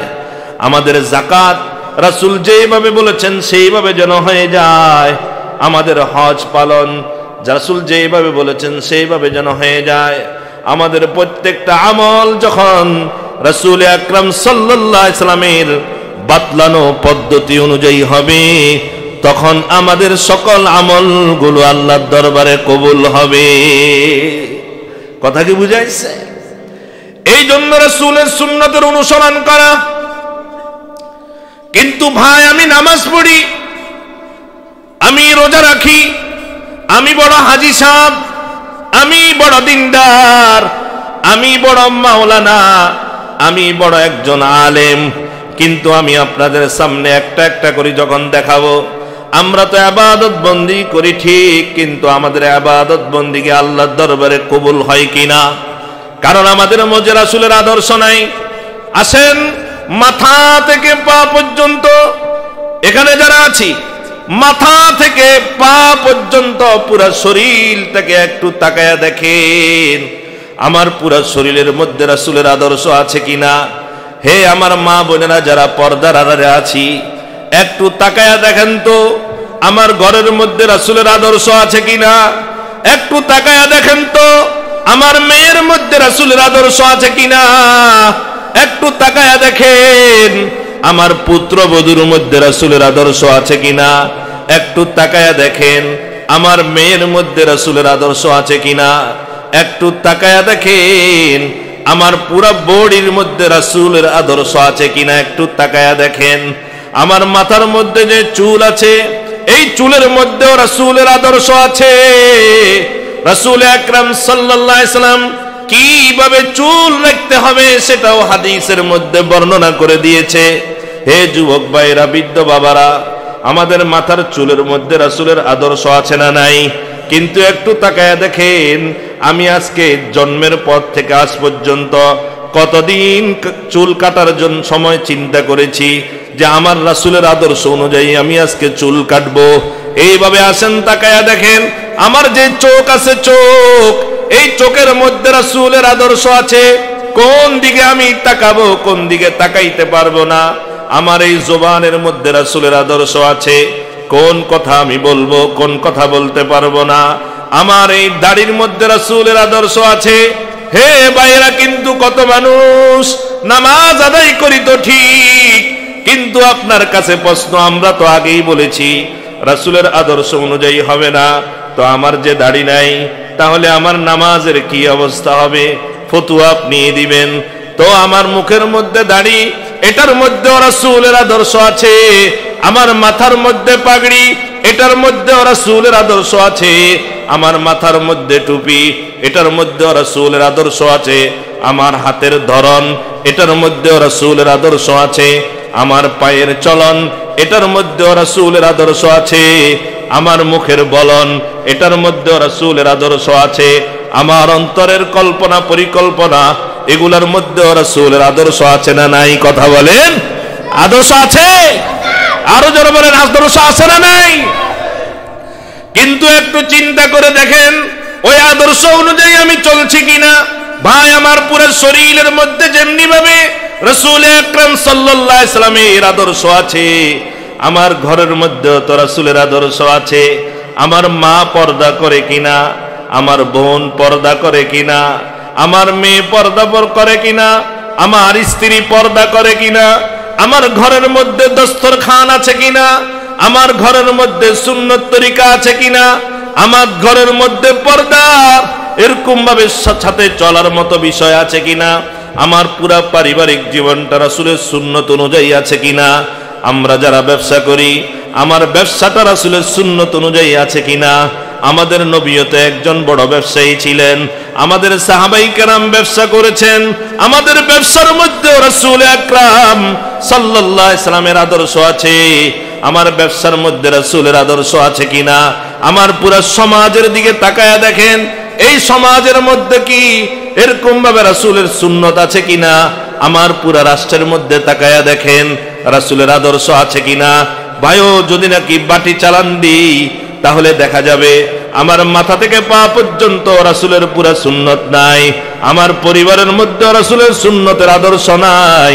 আমাদের যাকাত রাসূল যেভাবে বলেছেন সেইভাবে যেন হয়ে যায়। আমাদের হজ পালন রাসূল যেভাবে বলেছেন সেইভাবে যেন হয়ে যায়। আমাদের প্রত্যেকটা আমল যখন রাসূল আকরাম সাল্লাল্লাহু আলাইহি সাল্লামের বাতলানো পদ্ধতি অনুযায়ী হবে, তখন আমাদের সকল আমলগুলো আল্লাহর দরবারে কবুল হবে। কথা কি বুঝাইছে? এই জন্য রাসূলের সুন্নতের অনুসরণ করা। কিন্তু ভাই, আমি নামাজ পড়ি, আমি রোজা রাখি, আমি বড় হাজী সাহেব, আমি বড় দিনদার, আমি বড় মাওলানা, আমি বড় একজন আলেম, কিন্তু আমি আপনাদের সামনে একটা একটা করে যখন দেখাবো, আমরা তো ইবাদত বন্দি করি ঠিক, কিন্তু আমাদের ইবাদত বন্দিকে আল্লাহর দরবারে কবুল হয় কিনা? কারণ আমাদের মধ্যে রাসূলের আদর্শ নাই। আসেন মাথা থেকে পা পর্যন্ত, এখানে যারা আছি মাথা থেকে পা পর্যন্ত পুরা শরীরটাকে একটু তাকায়া দেখেন, আমার পুরা শরীরের মধ্যে রাসূলের আদর্শ আছে কিনা। হে আমার মা বোনেরা যারা পর্দার আড়ালে আছি, একটু তাকায়া দেখেন তো আমার ঘরের মধ্যে রাসূলের আদর্শ আছে কিনা। একটু তাকায়া দেখেন তো আমার মেয়ের মধ্যে রাসূলের আদর্শ আছে কিনা। একটু তাকায়া দেখেন আমার পুত্রবধূর মধ্যে রাসূলের আদর্শ আছে কিনা। একটু তাকায়া দেখেন আমার মেয়ের মধ্যে রাসূলের আদর্শ আছে কিনা। একটু তাকায়া দেখেন আমার পুরা বডির মধ্যে রাসূলের আদর্শ আছে কিনা। একটু তাকায়া দেখেন আমার মাথার মধ্যে যে চুল আছে, এই চুলের মধ্যেও রাসূলের আদর্শ আছে। রাসূল আকরাম সাল্লাল্লাহু আলাইহি সাল্লাম কিভাবে চুল রাখতে হবে সেটাও হাদিসের মধ্যে বর্ণনা করে দিয়েছে। হে যুবক ভাইরা, বৃদ্ধ বাবারা, আমাদের মাথার চুলের মধ্যে রাসূলের আদর্শ আছে না নাই? কিন্তু একটু তাকায়া দেখেন আমি আজকে জন্মের পর থেকে আজ পর্যন্ত কতদিন চুল কাটার জন্য সময় চিন্তা করেছি যে আমার রাসূলের আদর্শ অনুযায়ী আমি আজকে চুল কাটবো। এইভাবে আসেন তাকায়া দেখেন আমার যে চোখ আছে, চোখ, এই চোখের মধ্যে রাসূলের আদর্শ আছে। কোন দিকে আমি তাকাবো, কোন দিকে তাকাইতে পারবো না। আমার এই জবানের মধ্যে রাসূলের আদর্শ আছে। কোন কথা আমি বলবো, কোন কথা বলতে পারবো না। আমার এই দাড়ির মধ্যে রাসূলের আদর্শ আছে। হে ভাইরা, কিন্তু কত মানুষ নামাজ আদায় করি তো ঠিক, কিন্তু আপনার কাছে প্রশ্ন, আমরা তো আগেই বলেছি রাসূলের আদর্শ অনুযায়ী হবে না, তো আমার যে দাড়ি নাই তাহলে আমার নামাজের কি অবস্থা হবে? ফতোয়া আপনি দিবেন। তো আমার মুখের মধ্যে দাড়ি, এটার মধ্যে রাসূলের আদর্শ আছে। আমার মাথার মধ্যে পাগড়ি, এটার মধ্যে রাসূলের আদর্শ আছে। আমার মাথার মধ্যে টুপি, এটার মধ্যে রাসূলের আদর্শ আছে। আমার হাতের ধরন, এটার মধ্যে রাসূলের আদর্শ আছে। আমার পায়ের চলন, এটার মধ্যে রাসূলের আদর্শ আছে। আমার মুখের বলন, এটার মধ্যে রাসূলের আদর্শ আছে। আমার অন্তরের কল্পনা পরিকল্পনা, এগুলোর মধ্যে রাসূলের আদর্শ আছে না নাই? কথা বলেন, আদর্শ আছে? আরো জোরে বলেন, আদর্শ আছে না নাই? কিন্তু একটু চিন্তা করে দেখেন ওই আদর্শ অনুযায়ী আমি চলছি কিনা। ভাই, আমার পুরো শরীরের মধ্যে যেমনি ভাবে রাসূল আকরাম সাল্লাল্লাহু আলাইহি সাল্লামের আদর্শ আছে, আমার ঘরের মধ্যে তো রাসূলের আদর্শ আছে। আমার মা পর্দা করে কিনা, আমার বোন পর্দা করে কিনা, আমার মেয়ে পর্দা করে কিনা, আমার স্ত্রী পর্দা করে কিনা, আমার ঘরের মধ্যে দস্তরখান আছে কিনা, আমার ঘরের মধ্যে সুন্নত তরিকা আছে কিনা, আমার ঘরের মধ্যে পর্দা এরকম ভাবে সাথে চলার মতো বিষয় আছে কিনা, আমার পুরা পারিবারিক জীবনটা রাসূলের সুন্নত অনুযায়ী আছে কিনা, আমরা যারা ব্যবসা করি আমার ব্যবসাটা রাসূলের সুন্নত অনুযায়ী আছে কিনা। আমাদের নবীও তো একজন বড় ব্যবসায়ী ছিলেন, আমাদের সাহাবাই কেরাম ব্যবসা করেছেন, আমাদের ব্যবসার মধ্যে রাসূল আকরাম সাল্লাল্লাহু আলাইহি সাল্লামের আদর্শ আছে। আমার ব্যবসার মধ্যে রাসূলের আদর্শ আছে কিনা। আমার পুরো সমাজের দিকে তাকায়া দেখেন, এই সমাজের মধ্যে কি এরকম ভাবে রাসূলের সুন্নত আছে কিনা। আমার পুরো রাষ্ট্রের মধ্যে তাকায়া দেখেন রাসূলের আদর্শ আছে কিনা। ভাইও যদি নাকি বাটি চালান দিই তাহলে দেখা যাবে আমার মাথা থেকে পা পর্যন্ত রাসূলের পুরা সুন্নত নাই, আমার পরিবারের মধ্যে রাসূলের সুন্নতের আদর্শ নাই,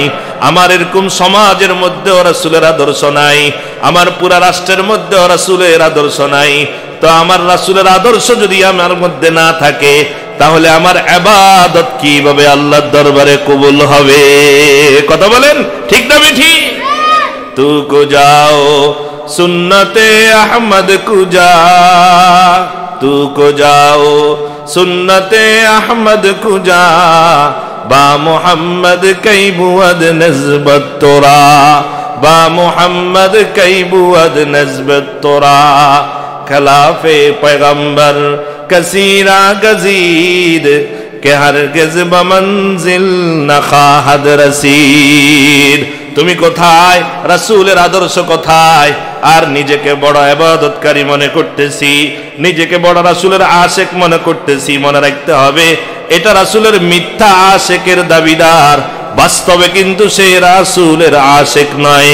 আমার এরকম সমাজের মধ্যে রাসূলের আদর্শ নাই, আমার পুরা রাষ্ট্রের মধ্যে রাসূলের আদর্শ নাই। তো আমার রাসূলের আদর্শ যদি আমার মধ্যে না থাকে তাহলে আমার ইবাদত কিভাবে আল্লাহর দরবারে কবুল হবে? কথা বলেন ঠিক না বেঠি? তু কো যাও সুন্নতে আহমদ কুজা, তু কো যাও সুন্নতে আহমদ কুজা, বা মুহাম্মদ কই বুয়াদ নসবত তোরা, বা মুহাম্মদ কই বুয়াদ নসবত তোরা, खिलाफे पैगंबर कसीरा गजीद के हरगिज बमंजिल नखाहद रसीद। তুমি কোথায়? রাসূলের আদর্শ কোথায়? আর নিজেকে বড় ইবাদতকারী মনে করতেছি, নিজেকে বড় রাসূলের আশিক মনে করতেছি। মনে রাখতে হবে এটা রাসূলের মিথ্যা আশিকের দাবিদার, বাস্তবে কিন্তু সে রাসূলের আশিক নয়।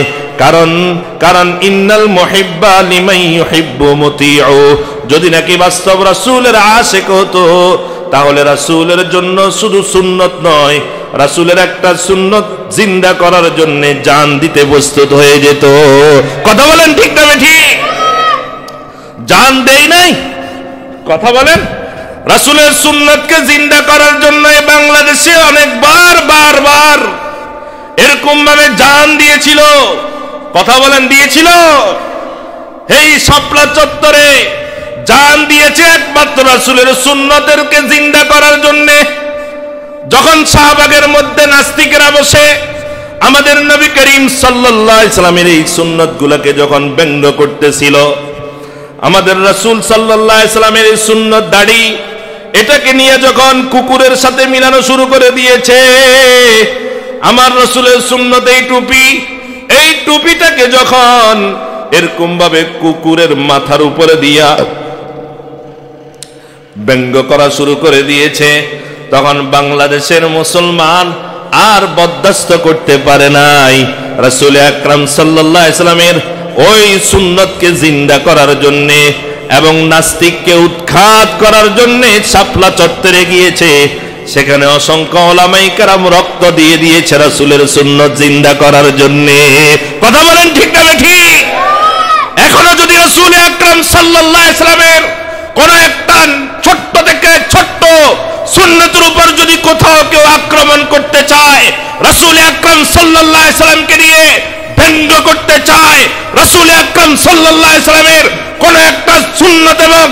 কারণ ইন্নাল মুহিব্বা লিমান ইউহিব্বু মুতিউ। যদি নাকি বাস্তব রাসূলের আশিক হতো তাহলে রাসূলের জন্য শুধু সুন্নত নয়, রাসূলের একটা সুন্নত জিন্দা করার জন্য জান দিতে প্রস্তুত হয়ে যেত। কথা বলেন ঠিক না ঠিক? জান দেই নাই। কথা বলেন। রাসূলের সুন্নতকে জিন্দা করার জন্য বাংলাদেশে অনেকবার বারবার এরকম ভাবে জান দিয়েছিল। কথা বলেন দিয়েছিল। এই শাপলা চত্বরে জান দিয়েছে একমাত্র রাসূলের সুন্নতকে জিন্দা করার জন্য। যখন শাহবাগের মধ্যে নাস্তিকেরা বসে আমাদের নবী করিম সাল্লাল্লাহু আলাইহি সাল্লামের এই সুন্নতগুলোকে যখন ব্যঙ্গ করতেছিল, আমাদের রাসূল সাল্লাল্লাহু আলাইহি সাল্লামের এই সুন্নত দাড়ি এটাকে নিয়ে যখন কুকুরের সাথে মিলানো শুরু করে দিয়েছে, আমার রাসূলের সুন্নত এই টুপি, এই টুপিটাকে যখন এরকম ভাবে কুকুরের মাথার উপরে দিয়া ব্যঙ্গ করা শুরু করে দিয়েছে, তখন বাংলাদেশের মুসলমান আর বরদাস্ত করতে পারে নাই। রাসূল আকরাম সাল্লাল্লাহু আলাইহি সাল্লামের ওই সুন্নতকে জিন্দা করার জন্য এবং নাস্তিককে উৎখাত করার জন্য শাপলা চত্বরে গিয়েছে। সেখানে অসংখ্য উলামায়ে কেরাম রক্ত দিয়ে দিয়েছে রাসূলের সুন্নত জিন্দা করার জন্য। কথা বলেন ঠিক না ঠিক? এখনো যদি রাসূল আকরাম সাল্লাল্লাহু আলাইহি সাল্লামের কোন একটা ছোট্ট থেকে ছোট্ট সুন্নতের উপর যদি কোথাও কেউ আক্রমণ করতে চায়, রাসূল আকরাম সাল্লাল্লাহু আলাইহি সাল্লামকে নিয়ে ব্যঙ্গ করতে চায়, রাসূল আকরাম সাল্লাল্লাহু আলাইহি সাল্লামের কোন একটা সুন্নত এবং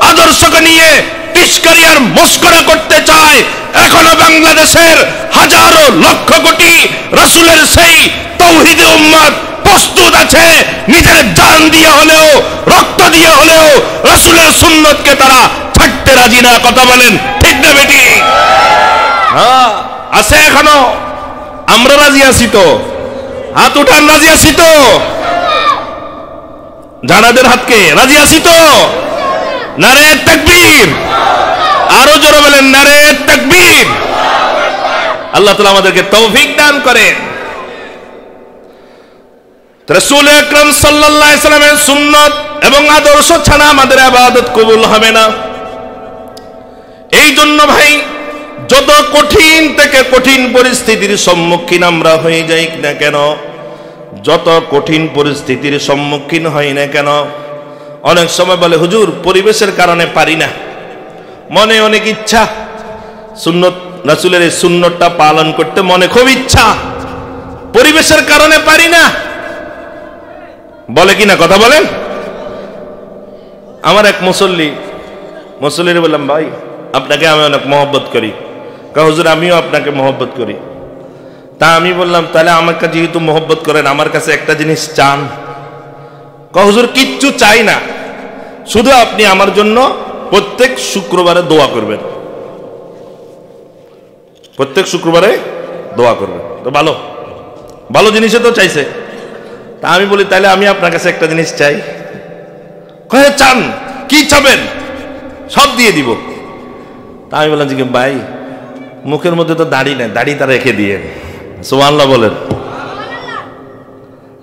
আদর্শকে নিয়ে তিরস্কারি আর মস্করা করতে চায়, এখনো বাংলাদেশের হাজারো লক্ষ কোটি রাসূলের সেই তাওহীদী উম্মত প্রস্তুত আছে নিজের জান দিয়ে হলেও রক্ত দিয়ে হলেও রাসূলের সুন্নতকে তারা ছাড়তে রাজি না। কথা বলেন ঠিক না বেটি? হ্যাঁ আছে এখনো। আমরা রাজি আছি তো? হাত উঠান, রাজি আছি তো? জানাদের হাতকে রাজি আছি তো? নারে তাকবীর। আরো জোরে বলেন নারে তাকবীর। আল্লাহ তাআলা আমাদেরকে তৌফিক দান করেন। রাসূল আকরাম সাল্লাল্লাহু আলাইহি সাল্লামের সুন্নাত এবং আদর্শ ছাড়া আমাদের ইবাদত কবুল হবে না। এই জন্য ভাই যত কঠিন থেকে কঠিন পরিস্থিতির সম্মুখীন আমরা হয়ে যাই না কেন, যত কঠিন পরিস্থিতির সম্মুখীন হই না কেন, অনেক সময় বলে হুজুর পরিবেশের কারণে পারি না, মনে অনেক ইচ্ছা, সুন্নত রাসূলের এই সুন্নতটা পালন করতে মনে খুব ইচ্ছা, পরিবেশের কারণে পারি না, বলে কিনা? কথা বলেন। আমার এক মুসল্লির বললাম ভাই আপনাকে আমি অনেক মহব্বত করি। হুজুর আমিও আপনাকে মহব্বত করি। তা আমি বললাম তাহলে আমাকে যেহেতু মহব্বত করেন আমার কাছে একটা জিনিস চান। হুজুর কিচ্ছু চাই না, শুধু আপনি আমার জন্য প্রত্যেক শুক্রবারে দোয়া করবেন, প্রত্যেক শুক্রবারে দোয়া করবেন। তো ভালো ভালো জিনিসে তো চাইছে। তা আমি বলি তাহলে আমি আপনার কাছে একটা জিনিস চাই। কয়ে চান, কি চাবেন? সব দিয়ে দিব। তা আমি বললাম যে ভাই মুখের মধ্যে তো দাড়ি নেই, দাড়িটা রেখে দিয়ে। সুবহানাল্লাহ বলেন।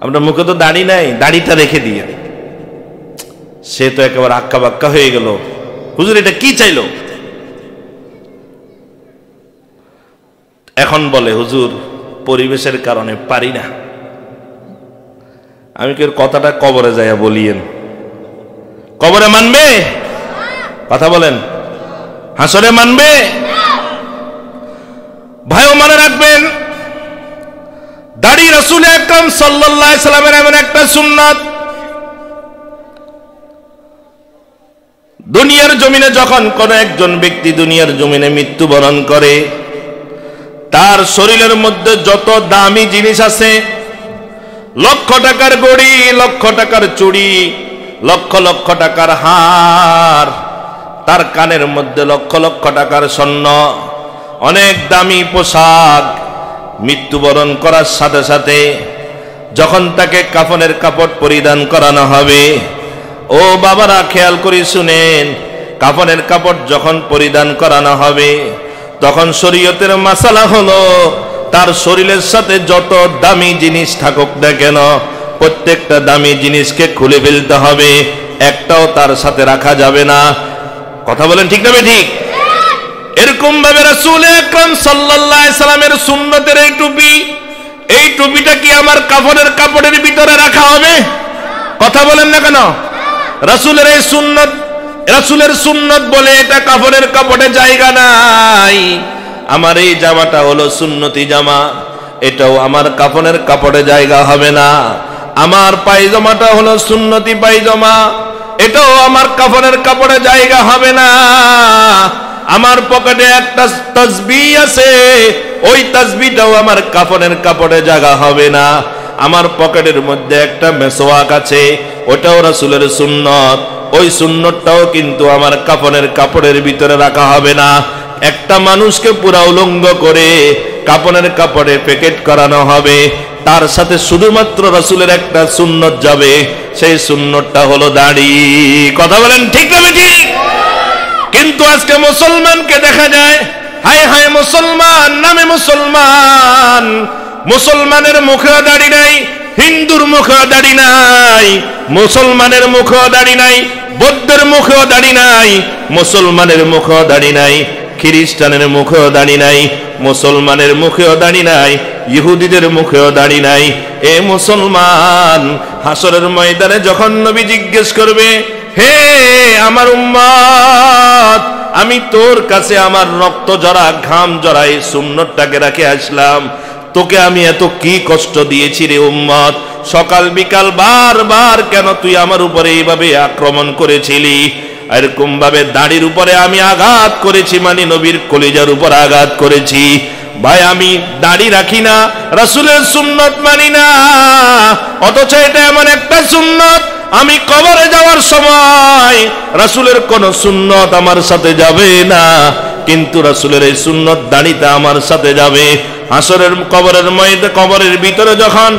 আপনার মুখে তো দাড়ি নাই, দাড়িটা রেখে দিয়ে। সে তো একেবারে আক্কা বাক্কা হয়ে গেল, হুজুর এটা কি চাইলো? এখন বলে হুজুর পরিবেশের কারণে পারি না। আমি কি কথাটা কবরে যাইয়া বলিয়েন? কবরে মানবে? কথা বলেন। হাসরে মানবে? ভাইও মনে রাখবেন, দাড়ি রাসূল আকরাম সাল্লাল্লাহু আলাইহি সাল্লামের এমন একটা সুন্নাত, দুনিয়ার জমিনে যখন কোন একজন ব্যক্তি দুনিয়ার জমিনে মৃত্যুবরণ করে, তার শরীরের মধ্যে যত দামি জিনিস আছে, লক্ষ টাকার ঘড়ি, লক্ষ টাকার চুড়ি, লক্ষ লক্ষ টাকার হার, তার কানের মধ্যে লক্ষ লক্ষ টাকার স্বর্ণ, অনেক দামি পোশাক, মৃত্যুবরণ করার সাথে সাথে যখন তাকে কাফনের কাপড় পরিধান করানো হবে, ও বাবারা খেয়াল করে শুনেন, কাফনের কাপড় যখন পরিধান করানো হবে তখন শরীয়তের মাসালা হলো তার শরীরের সাথে যত দামি জিনিস থাকুক না কেন প্রত্যেকটা দামি জিনিসকে খুলে ফেলতে হবে, একটাও তার সাথে রাখা যাবে না। কথা বলেন ঠিক না ঠিক? এরকম ভাবে রাসূল আকরাম সাল্লাল্লাহু আলাইহি সাল্লামের সুন্নতের এই টুপিটা কি আমার কাফনের কাপড়ের ভিতরে রাখা হবে? কথা বলেন না কেন? রাসূলের এই সুন্নত, রাসূলের সুন্নত বলে এটা কাফনের কাপড়ে জায়গা নাই। আমার এই জামাটা হলো সুন্নতি জামা, এটাও আমার কাফনের কাপড়ে জায়গা হবে না। আমার পায়জামাটা হলো সুন্নতি পায়জামা, এটাও আমার কাফনের কাপড়ে জায়গা হবে না। আমার পকেটে একটা তাসবিহ আছে, ওই তাসবিহটাও আমার কাফনের কাপড়ে জায়গা হবে না। আমার পকেটের মধ্যে একটা মেসওয়াক আছে, ওটাও রাসূলের সুন্নত, ওই সুন্নতটাও কিন্তু আমার কাফনের কাপড়ের ভিতরে রাখা হবে না। একটা মানুষকে পুরা উলঙ্গ করে কাফনের কাপড়ে প্যাকেট করানো হবে, তার সাথে শুধুমাত্র রাসূলের একটা সুন্নত যাবে, সেই সুন্নতটা হলো দাড়ি। কথা বলেন ঠিক না ঠিক? কিন্তু আজকে মুসলমানকে দেখা যায়, হায় হায় মুসলমান নামে মুসলমান, মুসলমানের মুখে দাড়ি নাই, হিন্দুর মুখে দাড়ি নাই, মুসলমানের মুখে দাড়ি নাই, বৌদ্ধের মুখেও দাড়ি নাই, মুসলমানের মুখেও দাড়ি নাই, খ্রিস্টানের মুখেও দাড়ি নাই, মুসলমানের মুখেও দাড়ি নাই, ইহুদিদের মুখেও দাড়ি নাই। এ মুসলমান, হাসরের ময়দানে যখন নবী জিজ্ঞেস করবে, হে আমার উম্মত, আমি তোর কাছে আমার রক্ত জড়া ঘাম জড়াই সুন্নতটাকে রেখে আসলাম, তোকে আমি এত কি কষ্ট দিয়েছি রে উম্মত, সকাল বিকাল বারবার কেন তুই আমার উপরে এইভাবে আক্রমণ করেছিলি? এরকম ভাবে দাড়ির উপরে আমি আঘাত করেছি, মানে নবীর কলিজার উপর আঘাত করেছি। ভাই আমি দাড়ি রাখি না, রাসূলের সুন্নত মানি না, অথচ এটা এমন একটা সুন্নত, আমি কবরে যাওয়ার সময় রাসূলের কোন সুন্নত আমার সাথে যাবে না, কিন্তু রাসূলের এই সুন্নত দাড়িটা আমার সাথে যাবে। হাসরের কবরের ময়দানে, কবরের ভিতরে যখন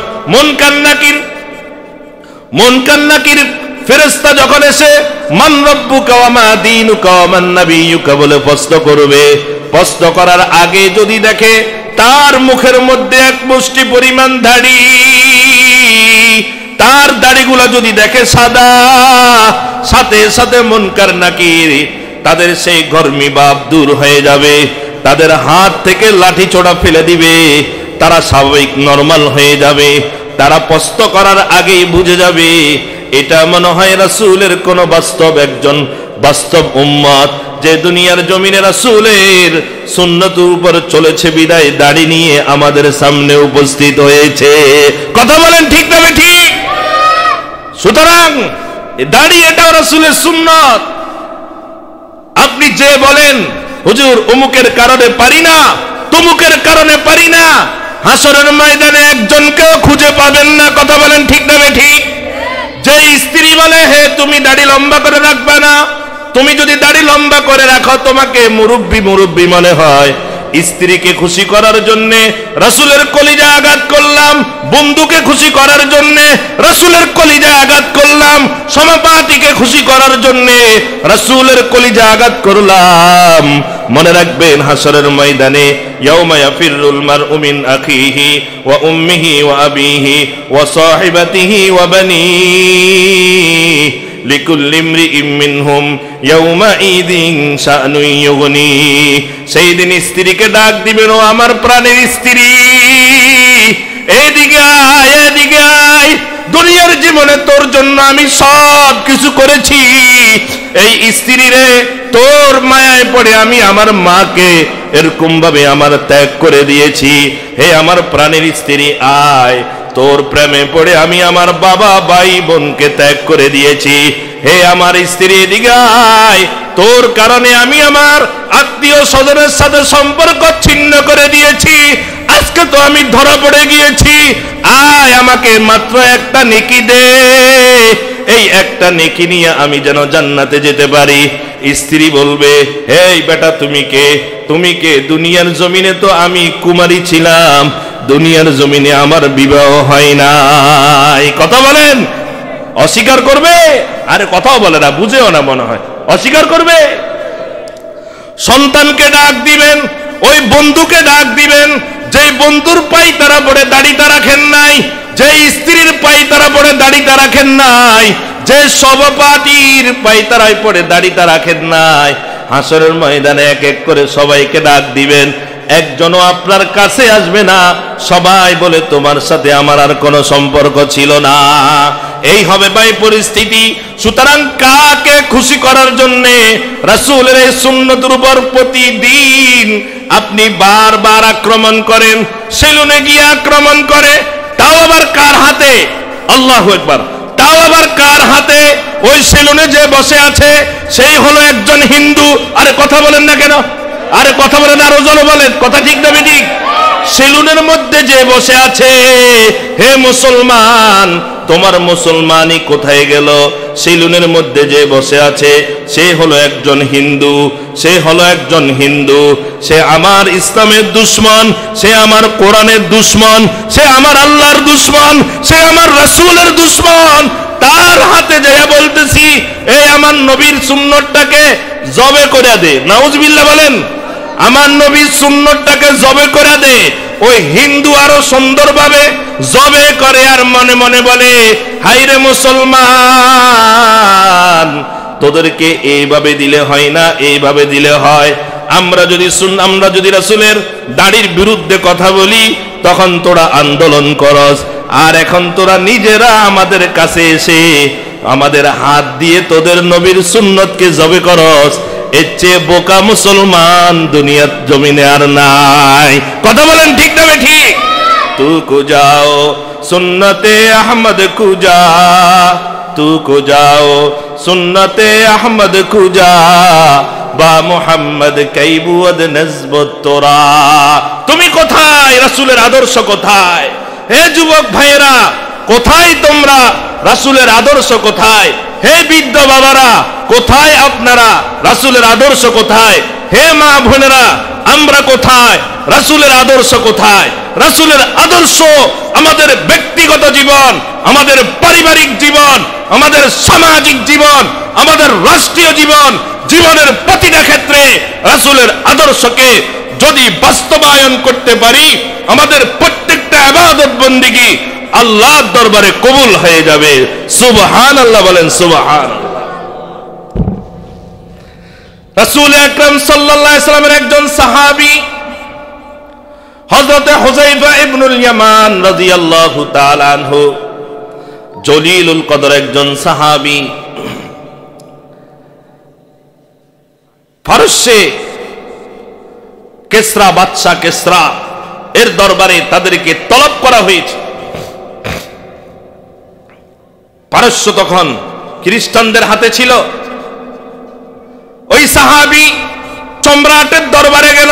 মুনকার নাকির ফেরেশতা যখন এসে মান রব্বুকা ওয়া মা দীনুকা ওয়া মান নাবিয়্যুকা বলে প্রশ্ন করবে, প্রশ্ন করার আগে যদি দেখে তার মুখের মধ্যে এক মুষ্টি পরিমাণ দাড়ি, তার দাড়িগুলো যদি দেখে সাদা, সাথে সাথে মুনকার নাকির তাদের সেই গর্মি ভাব দূর হয়ে যাবে, তাদের হাত থেকে লাঠি ছোড়া ফেলে দিবে, তারা স্বাভাবিক নরমাল হয়ে যাবে। তারা প্রশ্ন করার আগেই বুঝে যাবে এটা মনে হয় রাসূলের কোন বাস্তব একজন বাস্তব উম্মত, যে দুনিয়ার জমিনে রাসূলের সুন্নতের উপর চলেছে বিদায় দাড়ি নিয়ে আমাদের সামনে উপস্থিত হয়েছে। কথা বলেন ঠিক না ঠিক? সুতরাং দাড়ি এটাও রাসূলের সুন্নত। আপনি যে বলেন হুজুর অমুকের কারণে পারি না, তমুকের কারণে পারি না। হাসরের ময়দানে একজনকেও খুঁজে পাবেন না। কথা বলেন ঠিক না ঠিক? যে স্ত্রী বলে হে তুমি দাড়ি লম্বা করে রাখবা না, তুমি যদি দাড়ি লম্বা করে রাখো তোমাকে মুরব্বি মুরব্বি মনে হয়। স্ত্রীকে খুশি করার জন্য রাসূলের কলিজা আঘাত করলাম, বন্ধুকে খুশি করার জন্য রাসূলের কলিজা আঘাত করলাম, সমাপাতিকে খুশি করার জন্য রাসূলের কলিজা আঘাত করলাম। মনে রাখবেন হাসরের ময়দানে ইয়াউমা ইয়াফিরুল মারউ মিন আখিহি ওয়া উম্মিহি ওয়া আবিহি ওয়া সাহিবাতিহি ওয়া বানিহি লিকুল্লি ইমরিইম মিনহুম ইয়াউমাইযিন শাআনুন ইউগনি। সেই দিন স্ত্রীকে ডাক দিবেন, ও আমার প্রাণের স্ত্রী এদিকে আয়, এদিকে আয়। দুনিয়ার জীবনে তোর জন্য আমি সব কিছু করেছি। এই স্ত্রী রে, তোর মায়ায় পড়ে আমি আমার মাকে এরকম ভাবে আমার ত্যাগ করে দিয়েছি। হে আমার প্রাণের স্ত্রী আয়, তোর প্রেমে পড়ে আমি আমার বাবা ভাই বোনকে ত্যাগ করে দিয়েছি। হে আমার স্ত্রী এদিকে আয়, তোর কারণে আমি আমার আত্মীয় স্বজনের সাথে সম্পর্ক ছিন্ন করে দিয়েছি। আজকে তো আমি ধরা পড়ে গিয়েছি, আয় আমাকে মাত্র একটা নেকি দে, এই একটা নেকি নিয়ে আমি যেন জান্নাতে যেতে পারি। স্ত্রী বলবে, হে বেটা তুমি কে? তুমি কে? দুনিয়ার জমিনে তো আমি কুমারী ছিলাম, দুনিয়ার জমিনে আমার বিবাহ হয় নাই। কথা বলেন, অস্বীকার করবে? আরে কথাও বলে না, বুঝেও না মনে হয়, অস্বীকার করবে। সন্তানকে ডাক দিবেন, ওই বন্ধুকে ডাক দিবেন, যে বন্ধুর পায়তারা পড়ে দাড়িটা রাখেন নাই, যে স্ত্রীর পায়তারা পড়ে দাড়িটা রাখেন নাই, যে সহপাঠীর পায়তারায় পড়ে দাড়িটা রাখেন নাই। হাসরের ময়দানে এক এক করে সবাইকে ডাক দিবেন, একজনও আপনার কাছে আসবে না। সবাই বলে তোমার সাথে আমার আর কোনো সম্পর্ক ছিল না। এই হবে ভাই পরিস্থিতি। সুতরাং কাকে খুশি করার জন্য রাসূলের এই সুন্নতের উপর প্রতিদিন আপনি বারবার আক্রমণ করেন, সেলুনে গিয়ে আক্রমণ করে, তাও আবার কার হাতে? আল্লাহু আকবার। তাও আবার কার হাতে? ওই সেলুনে যে বসে আছে সেই হলো একজন হিন্দু। আরে কথা বলেন না কেন? আরে কথা বলেন, আরো জোরে বলেন, কথা ঠিক না ঠিক? সেলুনের মধ্যে যে বসে আছে, হে মুসলমান তোমার মুসলমানি কোথায় গেল? সেলুনের মধ্যে যে বসে আছে সে হলো একজন হিন্দু, সে হলো একজন হিন্দু। সে আমার ইসলামের দুশমন, সে আমার কোরআনের দুশমন, সে আমার আল্লাহর দুশমন, সে আমার রাসূলের দুশমন। তার হাতে যাইয়া বলতেছি, এই আমার নবীর সুন্নতটাকে জবে করে দে। নাউজুবিল্লাহ বলেন, আমার নবীর সুন্নতটাকে জবে করে দে। ওই হিন্দু আরো সুন্দরভাবে জবে করে আর মনে মনে বলে, হাইরে মুসলমান, তোদেরকে এইভাবে দিলে হয় না, এইভাবে দিলে হয়। আমরা যদি রাসূলের দাড়ির বিরুদ্ধে কথা বলি তখন তোরা আন্দোলন করস, আর এখন তোরা নিজেরা আমাদের কাছে এসে আমাদের হাত দিয়ে তোদের নবীর সুন্নতকে জবে করস। এর চেয়ে বোকা মুসলমান দুনিয়ার জমিনে আর নাই। কথা বলেন ঠিক না ঠিক? তু কো যাও সুন্নতে আহমদ কুজা, তু কো যাও সুন্নতে আহমদ কুজা, বা মুহাম্মদ কাইবুদ নজবত তোরা। তুমি কোথায়? রাসূলের আদর্শ কোথায়? হে যুবক ভাইয়েরা, কোথায় তোমরা? রাসূলের আদর্শ কোথায়? হে বৃদ্ধ বাবারা, কোথায় আপনারা? রাসূলের আদর্শ কোথায়? হে মা বোনেরা, আমরা কোথায়? রাসূলের আদর্শ কোথায়? রাসূলের আদর্শ আমাদের ব্যক্তিগত জীবন, আমাদের পারিবারিক জীবন, আমাদের সামাজিক জীবন, আমাদের রাষ্ট্রীয় জীবন, জীবনের প্রতিটা ক্ষেত্রে রাসূলের আদর্শকে যদি বাস্তবায়ন করতে পারি, আমাদের প্রত্যেকটা ইবাদত বন্দেগী আল্লাহর দরবারে কবুল হয়ে যাবে। সুবহানাল্লাহ বলেন, সুবহানাল্লাহ। রাসূল আকরাম সাল্লাল্লাহু আলাইহি সাল্লামের একজন সাহাবী হযরত হুযায়ফা ইবনুল ইয়ামান রাদিয়াল্লাহু তাআলা আনহু, জলিলুল কদর একজন সাহাবী, ফারসে কেসরা বাদশা কেসরা এর দরবারে তাদেরকে তলব করা হয়েছে। পারস্য তখন খ্রিস্টানদের হাতে ছিল। ওই সাহাবী সম্রাটের দরবারে গেল,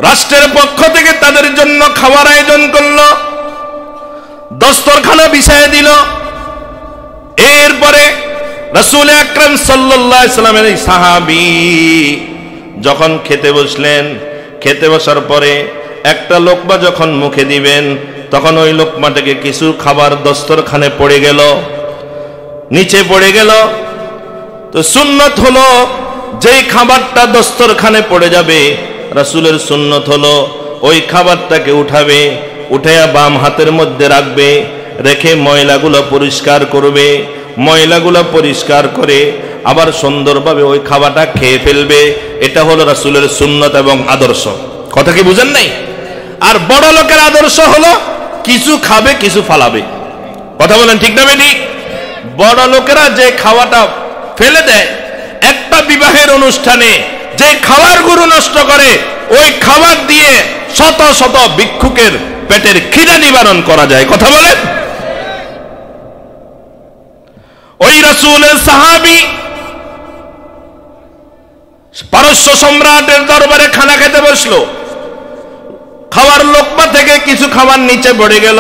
রাষ্ট্রের পক্ষ থেকে তাদের জন্য খাবার আয়োজন করলো, দস্তরখানা বিছায় দিল। এরপরে রাসূল আকরাম সাল্লাল্লাহু আলাইহি সাল্লামের এই সাহাবী যখন খেতে বসলেন, খেতে বসার পরে একটা লোকমা যখন মুখে দিবেন, তখন ওই লোকমাটাকে কিছু খাবার দস্তরখানে পড়ে গেল, নিচে পড়ে গেল। তো সুন্নত হলো যেই খাবারটা দস্তরখানে পড়ে যাবে, রাসূলের সুন্নত হলো ওই খাবারটাকে উঠাবে, উঠাইয়া বাম হাতের মধ্যে রাখবে, রেখে ময়লাগুলো পরিষ্কার করবে, ময়লাগুলো পরিষ্কার করে আবার সুন্দরভাবে ওই খাবারটা খেয়ে ফেলবে। এটা হলো রাসূলের সুন্নত এবং আদর্শ। কথা কি বুঝেন নাই? আর বড় লোকের আদর্শ হলো কিছু খাবে কিছু ফালাবে। কথা বলেন ঠিক না বেঠিক? বড় লোকেরা যে খাওয়াটা ফেলে দেয়, একটা বিবাহের অনুষ্ঠানে যে খাবারগুলো নষ্ট করে, ওই খাবার দিয়ে শত শত ভিক্ষুকের পেটের খিদা নিবারণ করা যায়। কথা বলেন? ওই রাসূলের সাহাবী পারস্য সম্রাটের দরবারে খানা খেতে বসলো, খাওয়ার লোকমা থেকে কিছু খাবার নিচে পড়ে গেল,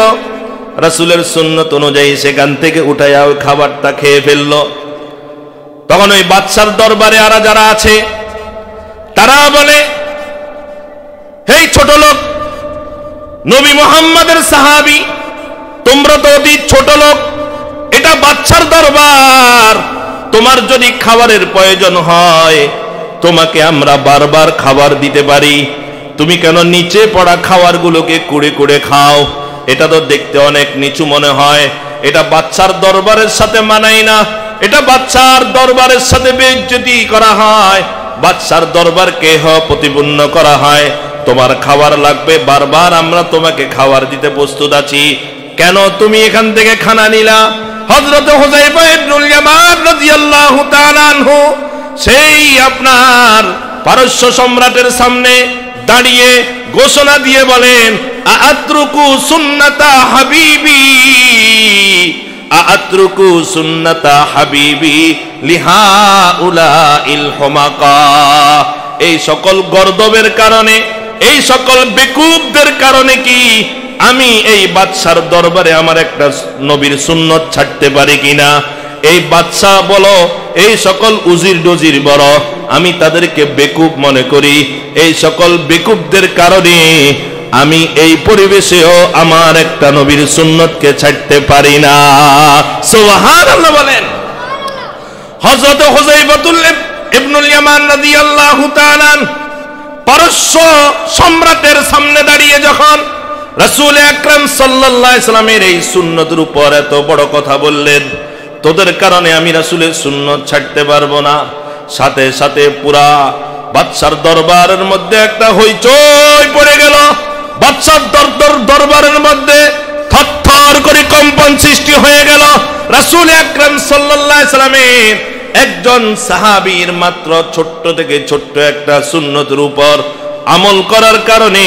রাসূলের সুন্নত অনুযায়ী সেখান থেকে উঠাইয়া ওই খাবারটা খেয়ে ফেললো। তখন ওই বাদশার দরবারে আর যারা আছে তারা বলে, হেই ছোট লোক, নবী মুহাম্মাদের সাহাবী, তোমরা তো অতি ছোট লোক, এটা বাদশার দরবার, তোমার যদি খাবারের প্রয়োজন হয় তোমাকে আমরা বারবার খাবার দিতে পারি, তুমি কেন নিচে পড়া খাবারগুলোকে কুড়ে কুড়ে খাও? এটা তো দেখতে অনেক নিচু মনে হয়, এটা বাদশার দরবারের সাথে মানায় না, এটা বাদশার দরবারের সাথে বেইজ্জতি করা হয়, বাদশার দরবারকে প্রতিপন্ন করা হয়। তোমার খাবার লাগবে, বারবার আমরা তোমাকে খাবার দিতে প্রস্তুত আছি, কেন তুমি এখান থেকে খানা নিলা? হযরত হুযায়ফা ইবনুল ইয়ামান রাদিয়াল্লাহু তাআলা আনহু সেই আপনার পারস্য সম্রাটের সামনে দাঁড়িয়ে ঘোষণা দিয়ে বলেন, আআতরুকু সুন্নাতা হাবিবি, আআতরুকু সুন্নাতা হাবিবি লিহাউলাইল হুমাকা। এই সকল গর্দবের কারণে, এই সকল বেকুবদের কারণে কি আমি এই বাদশার দরবারে আমার একটা নবীর সুন্নত ছাড়তে পারি কিনা? এই বাদশাহ বলো, এই সকল উজির ডজির বড়, আমি তাদেরকে বেকুব মনে করি, এই সকল বেকুবদের কারণে আমি এই পরিবেশেও আমার একটা নবীর সুন্নতকে ছাড়তে পারি না। সুবহানাল্লাহ বলেন। হযরত হুযায়ফা ইবনুল ইয়ামান রাদিয়াল্লাহু তাআলা পারস্য সম্রাটের সামনে দাঁড়িয়ে যখন রাসূল আকরাম সাল্লাল্লাহু আলাইহি সাল্লামের এই সুন্নতের উপর এত বড় কথা বললেন, তোদের কারণে আমি রাসূলের সুন্নত ছাড়তে পারবো না, সাথে সাথে পুরা বাদশার দরবারের মধ্যে একটা হইচই পড়ে গেল। বাদশার দরবারের মধ্যে থরথর করে কম্পন সৃষ্টি হয়ে গেল। রাসূল আকরাম সাল্লাল্লাহু আলাইহি সাল্লামের একজন সাহাবীর মাত্র ছোট্ট থেকে ছোট্ট একটা সুন্নতের উপর আমল করার কারণে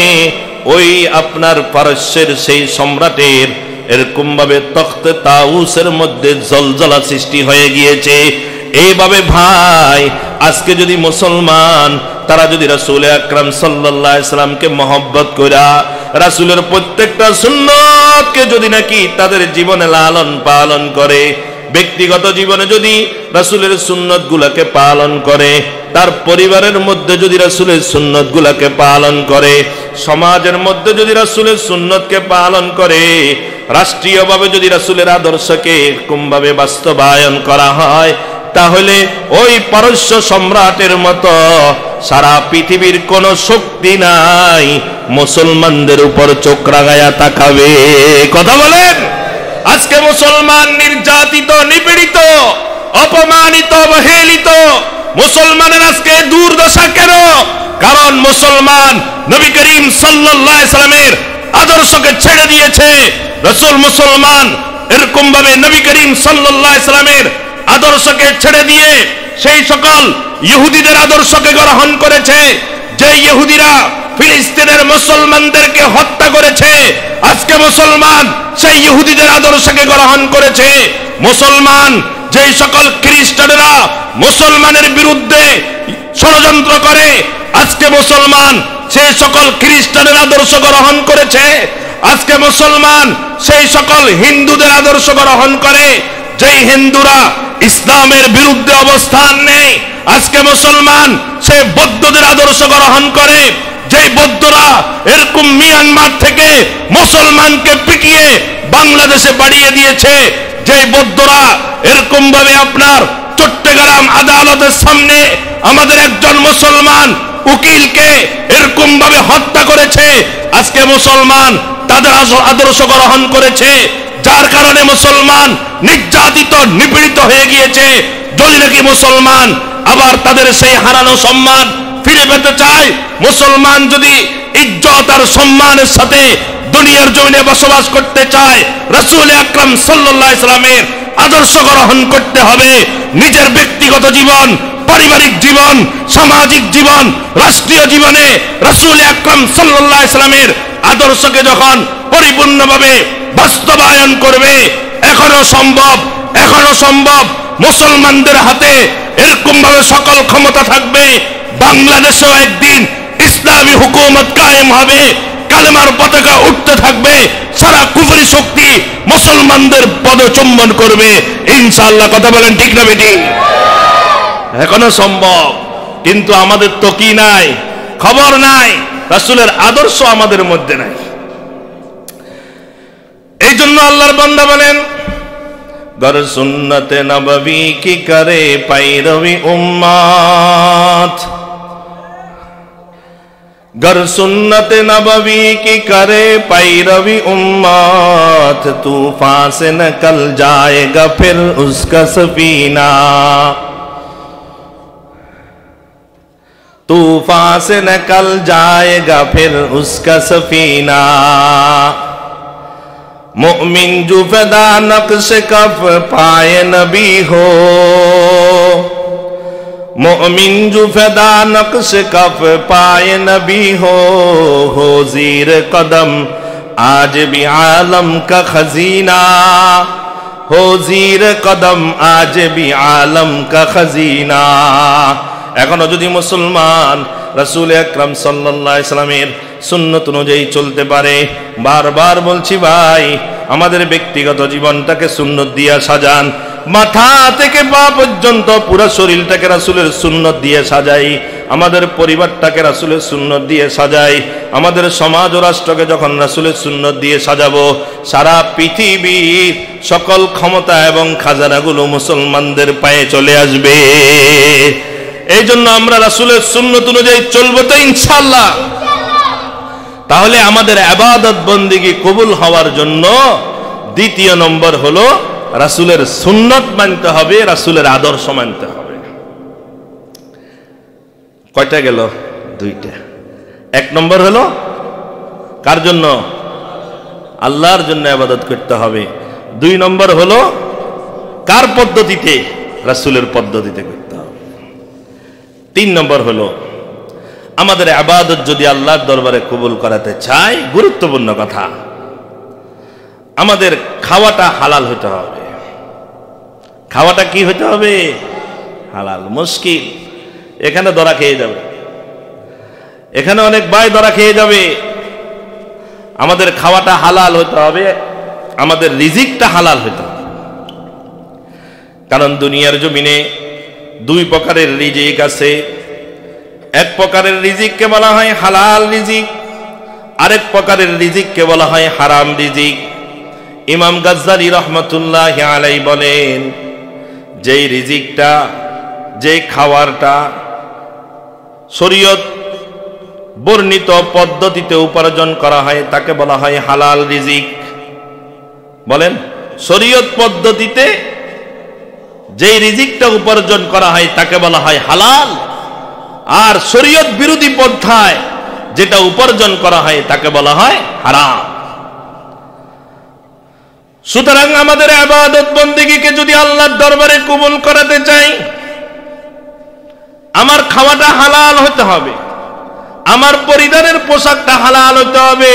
ওই আপনার পারস্যের সেই সম্রাটের এরকম ভাবে তখতে তাউসের মধ্যে জলজলা সৃষ্টি হয়ে গিয়েছে। এইভাবে ভাই, আজকে যদি মুসলমান তারা যদি রাসূল আকরাম সাল্লাল্লাহু আলাইহি সাল্লামকে মহব্বত কইরা রাসূলের প্রত্যেকটা সুন্নতকে যদি নাকি তাদের জীবনে লালন পালন করে, ব্যক্তিগত জীবনে যদি রাসূলের সুন্নতগুলোকে পালন করে, তার পরিবারের মধ্যে যদি রাসূলের সুন্নতগুলোকে পালন করে, সমাজের মধ্যে যদি রাসূলের সুন্নতকে পালন করে, রাষ্ট্রীয়ভাবে যদি রাসূলের আদর্শকে এরকমভাবে বাস্তবায়ন করা হয়, তাহলে ওই পারস্য সম্রাটের মতো সারা পৃথিবীর কোন শক্তি নাই মুসলমানদের উপর চোখ রাগায়া তাকাবে। কথা বলেন। আজকে মুসলমান নির্যাতিত, নিপীড়িত, অপমানিত, অবহেলিত। মুসলমানের আজকে দুর্দশা কেন? কারণ মুসলমান নবী করিম সাল্লাল্লাহু আলাইহি সাল্লামের আদর্শকে ছেড়ে দিয়েছে। রাসূল মুসলমান এরকম ভাবে নবী করিম সাল্লাল্লাহু আলাইহি সাল্লামের আদর্শকে ছেড়ে দিয়ে সেই সকল ইহুদিদের আদর্শকে গ্রহণ করেছে, যে ইহুদিরা ফিলিস্তিনের মুসলমানদেরকে হত্যা করেছে। আজকে মুসলমান সেই ইহুদিদের আদর্শকে গ্রহণ করেছে। মুসলমান যেই সকল খ্রিস্টানেরা মুসলমানের বিরুদ্ধে ষড়যন্ত্র করে, আজকে মুসলমান সেই সকল খ্রিস্টানের আদর্শ গ্রহণ করেছে। আজকে মুসলমান সেই সকল হিন্দুদের আদর্শ গ্রহণ করে, যেই হিন্দুরা ইসলামের বিরুদ্ধে অবস্থান নেয়। আজকে মুসলমান সেই বৌদ্ধদের আদর্শ গ্রহণ করে, যেই বৌদ্ধরা এরকম মিয়ানমার থেকে মুসলমানকে পিটিয়ে বাংলাদেশে বাড়িয়ে দিয়েছে, যেই বৌদ্ধরা এরকম ভাবে আপনার চট্টগ্রাম আদালতের সামনে আমাদের একজন মুসলমান উকিলকে এরকম ভাবে হত্যা করেছে। আজকে মুসলমান তাদের আদর্শ গ্রহণ করেছে, যার কারণে মুসলমান নির্যাতিত নিপীড়িত হয়ে গিয়েছে। যদি নাকি মুসলমান আবার তাদের সেই হারানো সম্মান ফিরে পেতে চায়, মুসলমান যদি ইজ্জত আর সম্মানের সাথে দুনিয়ার জমিনে বসবাস করতে চায়, রাসূল আকরাম সাল্লাল্লাহু আলাইহি সাল্লামের আদর্শ গ্রহণ করতে হবে। নিজের ব্যক্তিগত জীবন, পারিবারিক জীবন, সামাজিক জীবন, রাষ্ট্রীয় জীবনে রাসূল আকরাম সাল্লাল্লাহু আলাইহি সাল্লামের আদর্শকে যখন পরিপূর্ণভাবে বাস্তবায়ন করবে, এখনো সম্ভব মুসলমানদের হাতে এরকম ভাবে সকল ক্ষমতা থাকবে। বাংলাদেশেও একদিন ইসলামী হুকুমত কায়েম হবে, কালেমার পতাকা উঠতে থাকবে, সারা কুফরি শক্তি মুসলমানদের পদচুম্বন করবে ইনশাআল্লাহ। কথা বলেন ঠিক না বেটি? এখনো সম্ভব, কিন্তু আমাদের তো কি নাই, খবর নাই, রাসূলের আদর্শ আমাদের মধ্যে নাই। এই জন্য আল্লাহর বান্দা বলেন, গর সুন্নতে নববী কি করে पैरवी उम्मत, गर सुन्नत नबवी की करे पैरवी उम्मत, तूफान से निकल जाएगा फिर उसका सफीना, तूफान से निकल जाएगा फिर उसका सफीना, मुमिन जो फदा नक्श कफ पाए नबी हो, मुमिन जो फदा नक्श कफ पाए नबी हो जीर कदम आज भी आलम का खजीना, हो जीर कदम आज भी आलम का खजीना। এখনো যদি মুসলমান রাসূল আকরাম সাল্লাল্লাহু আলাইহি সাল্লামের সুন্নত অনুযায়ী চলতে পারে, বারবার বলছি ভাই, আমাদের ব্যক্তিগত জীবনটাকে সুন্নত দিয়ে সাজান, মাথা থেকে পা পর্যন্ত পুরো শরীরটাকে রাসূলের সুন্নত দিয়ে সাজাই, আমাদের পরিবারটাকে রাসূলের সুন্নত দিয়ে সাজাই, আমাদের সমাজ ও রাষ্ট্রকে যখন রাসূলের সুন্নত দিয়ে সাজাবো, সারা পৃথিবীর সকল ক্ষমতা এবং খাজানাগুলো মুসলমানদের পায়ে চলে আসবে। এই জন্য আমরা রাসূলের সুন্নত অনুযায়ী চলবো তো ইনশাআল্লাহ। তাহলে আমাদের ইবাদত বন্দেগী কবুল হওয়ার জন্য দ্বিতীয় নম্বর হলো রাসূলের সুন্নত মানতে হবে, রাসূলের আদর্শ মানতে হবে। কয়টা গেল? দুইটা। এক নম্বর হলো কার জন্য? আল্লাহর জন্য ইবাদত করতে হবে। দুই নম্বর হলো কার পদ্ধতিতে? রাসূলের পদ্ধতিতে করতে হবে। তিন নম্বর হলো আমাদের ইবাদত যদি আল্লাহর দরবারে কবুল করাতে চাই, গুরুত্বপূর্ণ কথা, আমাদের খাওয়াটা হালাল হতে হবে। খাওয়াটা কি হতে হবে? হালাল। মুশকিল, এখানে ধরা খেয়ে যাবে, এখানে অনেক ভাই ধরা খেয়ে যাবে। আমাদের খাওয়াটা হালাল হতে হবে, আমাদের রিজিকটা হালাল হতে হবে। কারণ দুনিয়ার জমিনে দুই প্রকারের রিজিক আছে। এক প্রকারের রিজিককে বলা হয় হালাল রিজিক, আরেক প্রকারের রিজিককে বলা হয় হারাম রিজিক। ইমাম গাজ্জালি রহমতুল্লাহি আলাইহি বলেন, যেই রিজিকটা, যেই খাবারটা শরীয়ত বর্ণিত পদ্ধতিতে উপার্জন করা হয় তাকে বলা হয় হালাল রিজিক। বলেন, শরীয়ত পদ্ধতিতে যেই রিজিকটা উপার্জন করা হয় তাকে বলা হয় হালাল, আর শরীয়ত বিরোধী পন্থায় যেটা উপার্জন করা হয় তাকে বলা হয় হারাম। সুতরাং আমাদের ইবাদত বন্দেগীকে যদি আল্লাহর দরবারে কবুল করাতে চাই, আমার খাওয়াটা হালাল হতে হবে, আমার পরিধানের পোশাকটা হালাল হতে হবে,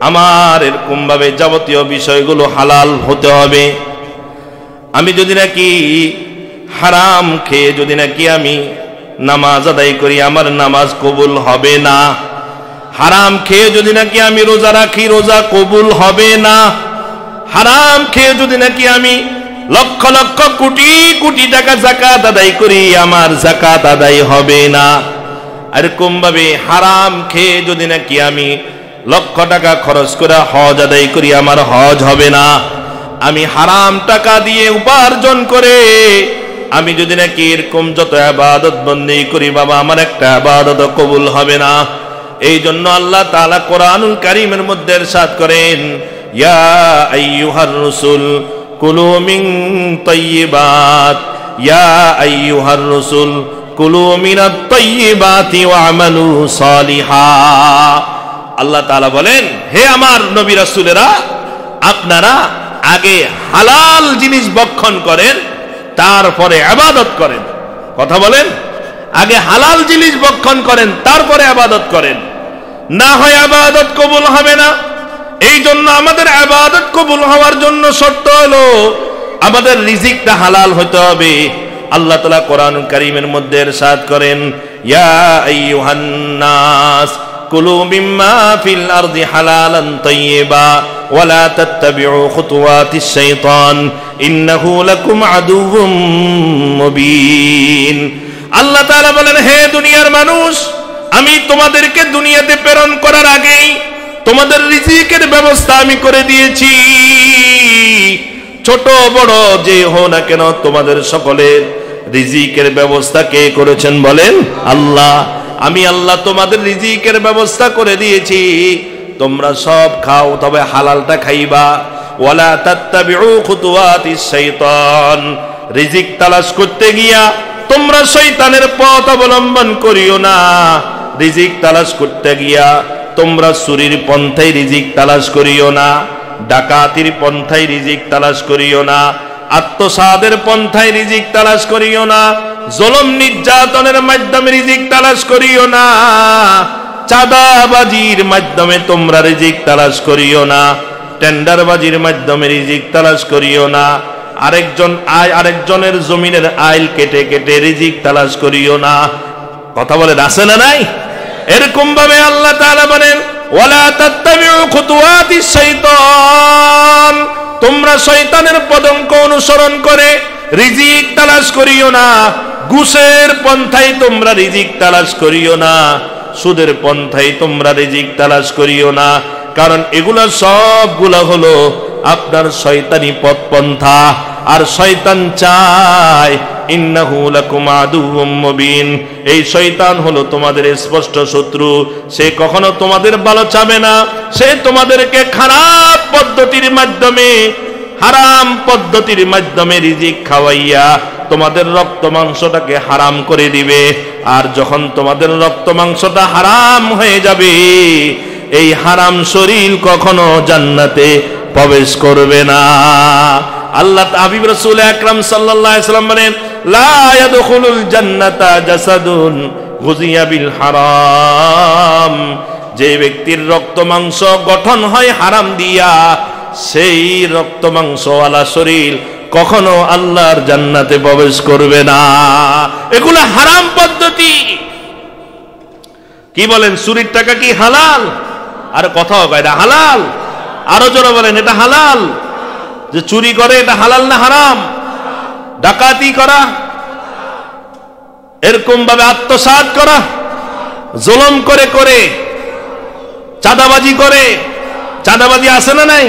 আমার এরকম ভাবে যাবতীয় বিষয়গুলো হালাল হতে হবে। আমি যদি নাকি হারাম খেয়ে যদি নাকি আমি নামাজ আদায় করি, আমার নামাজ কবুল হবে না। হারাম খেয়ে যদি নাকি আমি রোজা রাখি, রোজা কবুল হবে না। হারাম খেয়ে যদি নাকি আমি লক্ষ লক্ষ কোটি কোটি টাকা যাকাত আদায় করি, আমার যাকাত আদায় হবে না। এরকম ভাবে হারাম খেয়ে যদি নাকি আমি লক্ষ টাকা খরচ করে হজ আদায় করি, আমার হজ হবে না। আমি হারাম টাকা দিয়ে উপার্জন করে আমি যদি নাকি এরকম যত ইবাদত বন্দেগী করি, বাবা আমার একটা ইবাদত কবুল হবে না। এই জন্য আল্লাহ তাআলা কোরআনুল কারীমের মধ্যে ইরশাদ করেন, ইয়া আইয়ুহার রাসূল কুলু মিন তাইয়্যিবাত, ইয়া আইয়ুহার রাসূল কুলু মিনাত তাইয়্যিবাতি ওয়া'মালু সালিহা। আল্লাহ তাআলা বলেন, হে আমার নবী রাসূলেরা, আপনারা আগে হালাল জিনিস ভক্ষণ করেন, তারপরে ইবাদত করেন। কথা বলেন, আগে হালাল জিনিস ভক্ষণ করেন, তারপরে ইবাদত করেন, না হয় ইবাদত কবুল হবে না। এই জন্য আমাদের ইবাদত কবুল হওয়ার জন্য শর্ত হলো আমাদের রিজিকটা হালাল হতে হবে। আল্লাহ তাআলা কোরআনুল কারীমের মধ্যে ইরশাদ করেন, ইয়া আইয়ুহান নাস কুলু মিম্মা ফিল আরদি হালালান তাইয়্যিবা ওয়া লা তাত্তাবিউ খুতুওয়াতিশ শাইতান ইন্নাহু লাকুম আদুউম মুবিন। আল্লাহ তাআলা বলেন, হে দুনিয়ার মানুষ, আমি তোমাদেরকে দুনিয়াতে প্রেরণ করার আগেই তোমাদের রিজিকের ব্যবস্থা আমি করে দিয়েছি। ছোট বড় যে হও না কেন, তোমাদের সকলের রিজিকের ব্যবস্থা কে করেছেন বলেন? আল্লাহ। আমি আল্লাহ তোমাদের রিজিকের ব্যবস্থা করে দিয়েছি, তোমরা সব খাও, তবে হালালটা খাইবা। ওয়ালা তাত্তাবিউ খুতুওয়াতিশ শাইতান, রিজিক তালাশ করতে গিয়া তোমরা শয়তানের পথ অবলম্বন করিও না। রিজিক তালাশ করতে গিয়া তোমরা চুরির পন্থায় রিজিক তালাশ করিও না, ডাকাতির পন্থায় রিজিক তালাশ করিও না, আত্মসাদের পন্থায় রিজিক তালাশ করিও না, জুলুম নির্যাতনের মাধ্যমে রিজিক তালাশ করিও না, চাঁদাবাজির মাধ্যমে তোমরা রিজিক তালাশ করিও না, টেন্ডারবাজির মাধ্যমে রিজিক তালাশ করিও না, আরেকজনের জমিনের আইল কেটে কেটে রিজিক তালাশ করিও না। কথা বলেন, আছে না নাই? এরকম ভাবে আল্লাহ তাআলা বলেন, ওয়ালা তাত্তাবিউ খুতুওয়াতিশ শাইতান, তোমরা শয়তানের পদঙ্ক অনুসরণ করে রিজিক তালাশ করিও না। ঘুষের পন্থায় তোমরা রিজিক তালাশ করিও না, সুদের পন্থায় তোমরা রিজিক তালাশ করিও না, কারণ এগুলা সবগুলা হলো আপনার শয়তানি পথপন্থা। আর শয়তান চায়, ইন্নাহু লাকুম আদুউম মুবিন, এই শয়তান হলো তোমাদের স্পষ্ট শত্রু। সে কখনো তোমাদের ভালো চাবে না, সে তোমাদেরকে খারাপ পদ্ধতির মাধ্যমে, হারাম পদ্ধতির মাধ্যমে রিজিক খাওয়াইয়া তোমাদের রক্ত মাংসটাকে হারাম করে দিবে। আর যখন তোমাদের রক্ত মাংসটা হারাম হয়ে যাবে, এই হারাম শরীর কখনো জান্নাতে প্রবেশ করবে না। আল্লাহ হাবিব রাসূল আকরাম সাল্লাল্লাহু আলাইহি ওয়াসাল্লাম বলেন, লা ইয়াদখুলুল জান্নাতা জাসাদুন গুযিয়া বিল হারাম, যে ব্যক্তির রক্ত মাংস গঠন হয় হারাম দিয়া, সেই রক্ত মাংসওয়ালা শরীর কখনো আল্লাহর জান্নাতে প্রবেশ করবে না। এগুলো হারাম পদ্ধতি। কি বলেন, চুরির টাকা কি হালাল? আর কথাও কয় এটা হালাল। আরো জোরে বলেন, এটা হালাল। যে চুরি করে এটা হালাল না হারাম? ডাকাতি করা, এরকম ভাবে আত্মসাৎ করা, জুলুম করে করে, চাঁদাবাজি করে, চাঁদাবাজি আছে না নাই?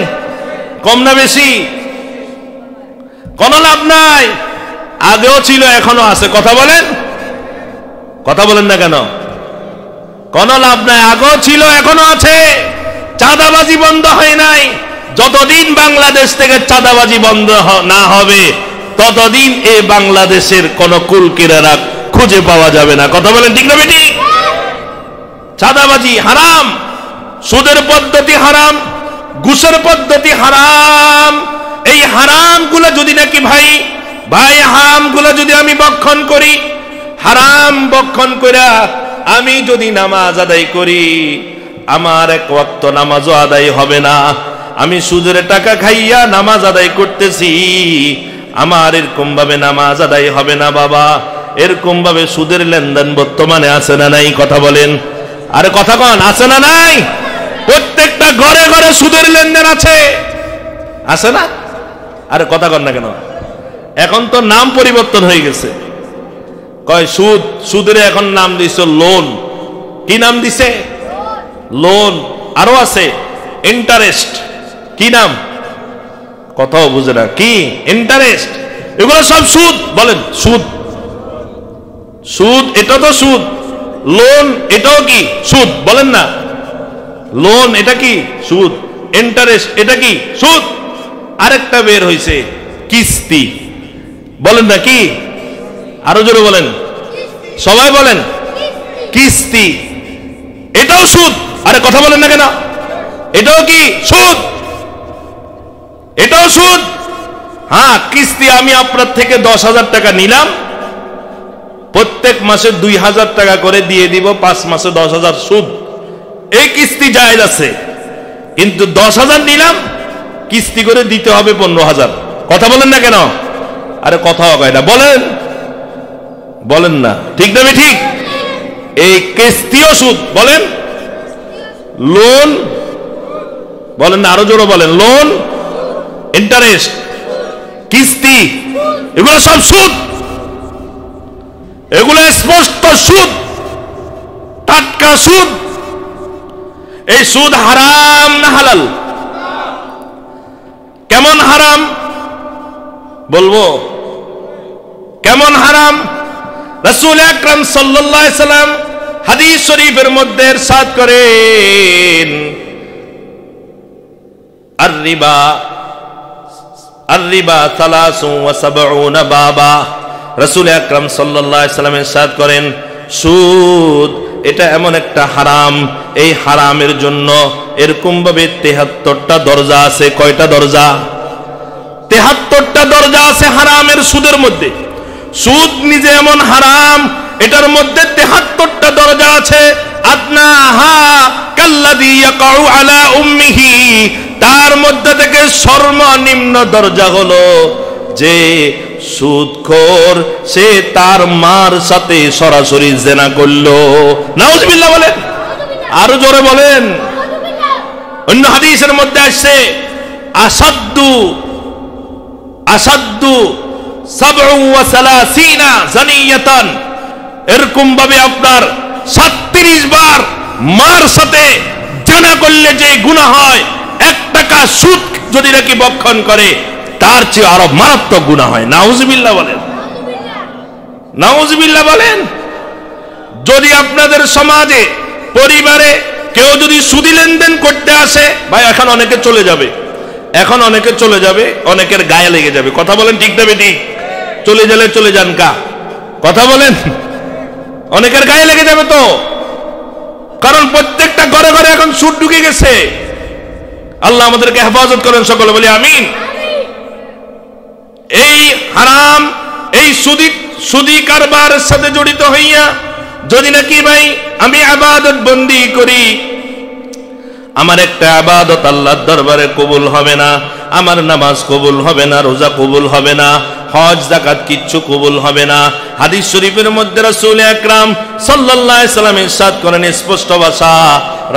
কম না বেশি? কোনো লাভ নাই। আগেও ছিল, এখনো আছে। কথা বলেন, কথা বলেন না কেন? কোনো লাভ নাই, আগেও ছিল, এখনো আছে। চাঁদাবাজি বন্ধ হয় নাই। যতদিন বাংলাদেশ থেকে চাঁদাবাজি বন্ধ না হবে, ততদিন এই বাংলাদেশের কোন কুল কিনারা খুঁজে পাওয়া যাবে না। কথা বলেন, ঠিক না বেটি? চাঁদাবাজি হারাম, সুদের পদ্ধতি হারাম, ঘুষের পদ্ধতি হারাম। এই হারাম গুলা যদি নাকি ভাই হারাম গুলা যদি আমি ভক্ষণ করি, হারাম ভক্ষণ করে আমি যদি নামাজ আদায় করি, আমার এক ওয়াক্ত নামাজও আদায় হবে না। আমি সুদের টাকা খাইয়া নামাজ আদায় করতেছি, আমার এরকম ভাবে নামাজ আদায় হবে না বাবা। এরকম ভাবে সুদের লেনদেন বর্তমানে আছে না নাই? কথা বলেন, আরে কথা কন, আছে না নাই? প্রত্যেকটা ঘরে ঘরে সুদের লেনদেন আছে, আছে না? আরে কথা কন না কেন? এখন তো নাম পরিবর্তন হয়ে গেছে, কয় সুদ, সুদের এখন নাম দিছে লোন। কি নাম দিছে? লোন। আরো আছে ইন্টারেস্ট। কি নাম? কথাও বুঝে না, কি ইন্টারেস্ট? এগুলো সব সুদ। বলেন সুদ, সুদ এটা তো সুদ। লোন এটাও কি সুদ? বলেন না, লোন এটা কি সুদ, ইন্টারেস্ট এটা কি সুদ। আরেকটা বের হইছে কিস্তি। বলেন না কি? আরো জোরে বলেন, সবাই বলেন কিস্তি। এটাও সুদ। আরে কথা বলেন না কেন? এটাও কি সুদ? এটাও সুদ। হ্যাঁ, কিস্তি আমি আপনার থেকে 10,000 টাকা নিলাম, প্রত্যেক মাসে 2,000 টাকা করে দিয়ে দিব, 5 মাসে 10,000 সুদ। এই কিস্তি জায়েজ আছে, কিন্তু 10,000 নিলাম, কিস্তি করে দিতে হবে 15,000। কথা বলেন না কেন? আরে কথাও কয় না, বলেন বলেন না, ঠিক না? ঠিক। এই কিস্তিও সুদ। বলেন লোন। বলেন না, আরো জোরে বলেন, লোন, ইন্টারেস্ট, কিস্তি, এগুলো সব সুদ। এগুলো স্পষ্ট সুদ, টাটকা সুদ। এই সুদ হারাম না হালাল? কেমন হারাম বলবো? কেমন হারাম? রাসূল আকরাম সাল্লাল্লাহু আলাইহি সাল্লাম হাদিস শরীফের মধ্যে ইরশাদ করেন, আর-রিবা 73 বাবা। রাসূল আকরাম সাল্লাল্লাহু আলাইহি সাল্লাম ইরশাদ করেন, সুদ এটা এমন একটা হারাম, এই হারামের জন্য এরকম ভাবে 73টা দরজা আছে। কয়টা দরজা? 73টা দরজা আছে হারামের, সুদের মধ্যে। সুদ নিজে এমন হারাম, এটার মধ্যে 73টা দরজা আছে। আদনাহা কাল্লাযী ইয়াকাউ আলা উম্মিহি, তার মধ্যে থেকে সর্বনিম্ন দরজা হলো যে সুদখোর সে তার মার সাথে সরাসরি জিনা করলো। নাউজুবিল্লাহ বলেন, আরো জোরে বলেন। অন্য হাদিসের মধ্যে আসছে আসাদ্দু 37 জানিয়াতান, এরকম ভাবে আপনার 37 বার মার সাথে জিনা করলে যে গুনাহ হয়, 1 টাকা সুদ যদি নাকি বক্ষণ করে, তার চেয়ে আরো মারাত্মক গুনাহ হয়। নাউজুবিল্লাহ বলেন, নাউজুবিল্লাহ বলেন। যদি আপনাদের সমাজে, পরিবারে কেউ যদি সুদি লেনদেন করতে আসে, ভাই এখন অনেকে চলে যাবে, এখন অনেকে চলে যাবে, অনেকের গায়ে লেগে যাবে। কথা বলেন ঠিক না বেঠিক? চলে গেলে চলে যান কা? কথা বলেন, অনেকের গায়ে লেগে যাবে তো, কারণ প্রত্যেকটা ঘরে ঘরে এখন সুদ ঢুকে গেছে। আল্লাহ আমাদেরকে হেফাজত করেন, সকলে বলি আমিন। এই হারাম, এই সুদি কারবারের সাথে জড়িত হইয়া যদি নাকি ভাই আমি ইবাদত বন্দি করি, আমার একটা ইবাদত আল্লাহর দরবারে কবুল হবে না, আমার নামাজ কবুল হবে না, রোজা কবুল হবে না, হজ যাকাত কিচ্ছু কবুল হবে না। হাদিস শরীফের মধ্যে রাসূল আকরাম সাল্লাল্লাহু আলাইহি সাল্লাম ইরশাদ করেন স্পষ্ট ভাষা,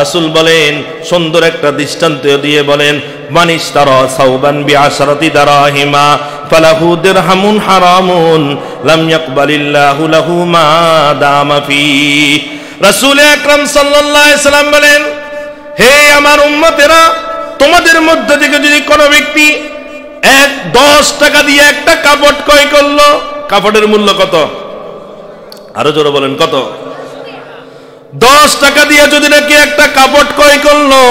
রাসূল বলেন, সুন্দর একটা দৃষ্টান্ত দিয়ে বলেন, মানিস তারা সাওবান বিআশরাতি দারাহিমা ফালাহু দিরহামুন হারামুন লাম ইয়াকবালিল্লাহু লাহু মা দামা ফি। রাসূল আকরাম সাল্লাল্লাহু আলাইহি সাল্লাম বলেন, হে আমার উম্মতেরা, তোমাদের মধ্যে থেকে যদি কোনো ব্যক্তি 10 টাকা দিয়ে একটা কাপড় ক্রয় করলো, কাপড়ের মূল্য কত? আরো জোরে বলেন, কত? 10 টাকা দিয়ে যদি নাকি একটা কাপড় ক্রয় করলো,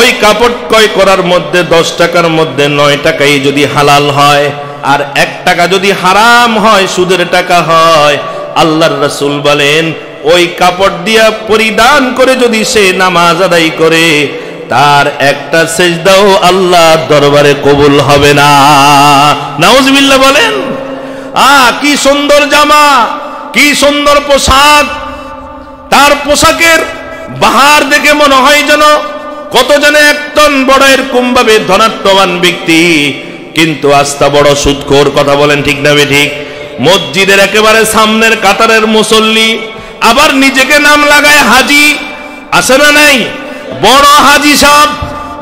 ওই কাপড় ক্রয় করার মধ্যে 10 টাকার মধ্যে 9 টাকাই যদি হালাল হয়, আর 1 টাকা যদি হারাম হয়, সুদের টাকা হয়, আল্লাহর রাসূল বলেন, ওই কাপড় দিয়া পরিধান করে যদি সে নামাজ আদায় করে, তার একটা সেজদাও আল্লাহর দরবারে কবুল হবে না। নাউজুবিল্লাহ বলেন। কি সুন্দর জামা, কি সুন্দর পোশাক, তার পোশাকের বাহার দেখে মনে হয় যেন কত যেন একজন বড় এরকম ভাবে ধনাত্মবান ব্যক্তি, কিন্তু আস্তা বড় সুদখোর। কথা বলেন ঠিক না ঠিক? মসজিদের একেবারে সামনের কাতারের মুসল্লি, আবার নিজেকে নাম লাগায় হাজি। আছে না নাই? বড় হাজি সাহেব,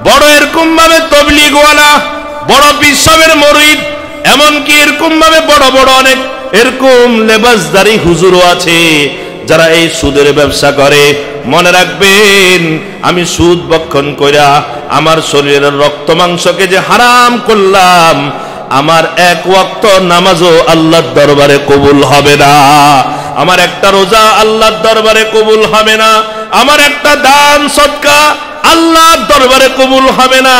বড় এরকম ভাবে তবলিগওয়ালা, বড় পীর সাহেবের মুরিদ, এমনকি এরকম ভাবে বড় বড় অনেক এরকম লেবাসদারি হুজুরও আছে যারা এই সুদের ব্যবসা করে। মনে রাখবেন, আমি সুদ ভক্ষণ কইরা আমার শরীরের রক্ত মাংসকে যে হারাম করলাম, আমার এক ওয়াক্ত নামাজও আল্লাহর দরবারে কবুল হবে না, আমার একটা রোজা আল্লাহর দরবারে কবুল হবে না, আমার একটা দান সদকা আল্লাহর দরবারে কবুল হবে না।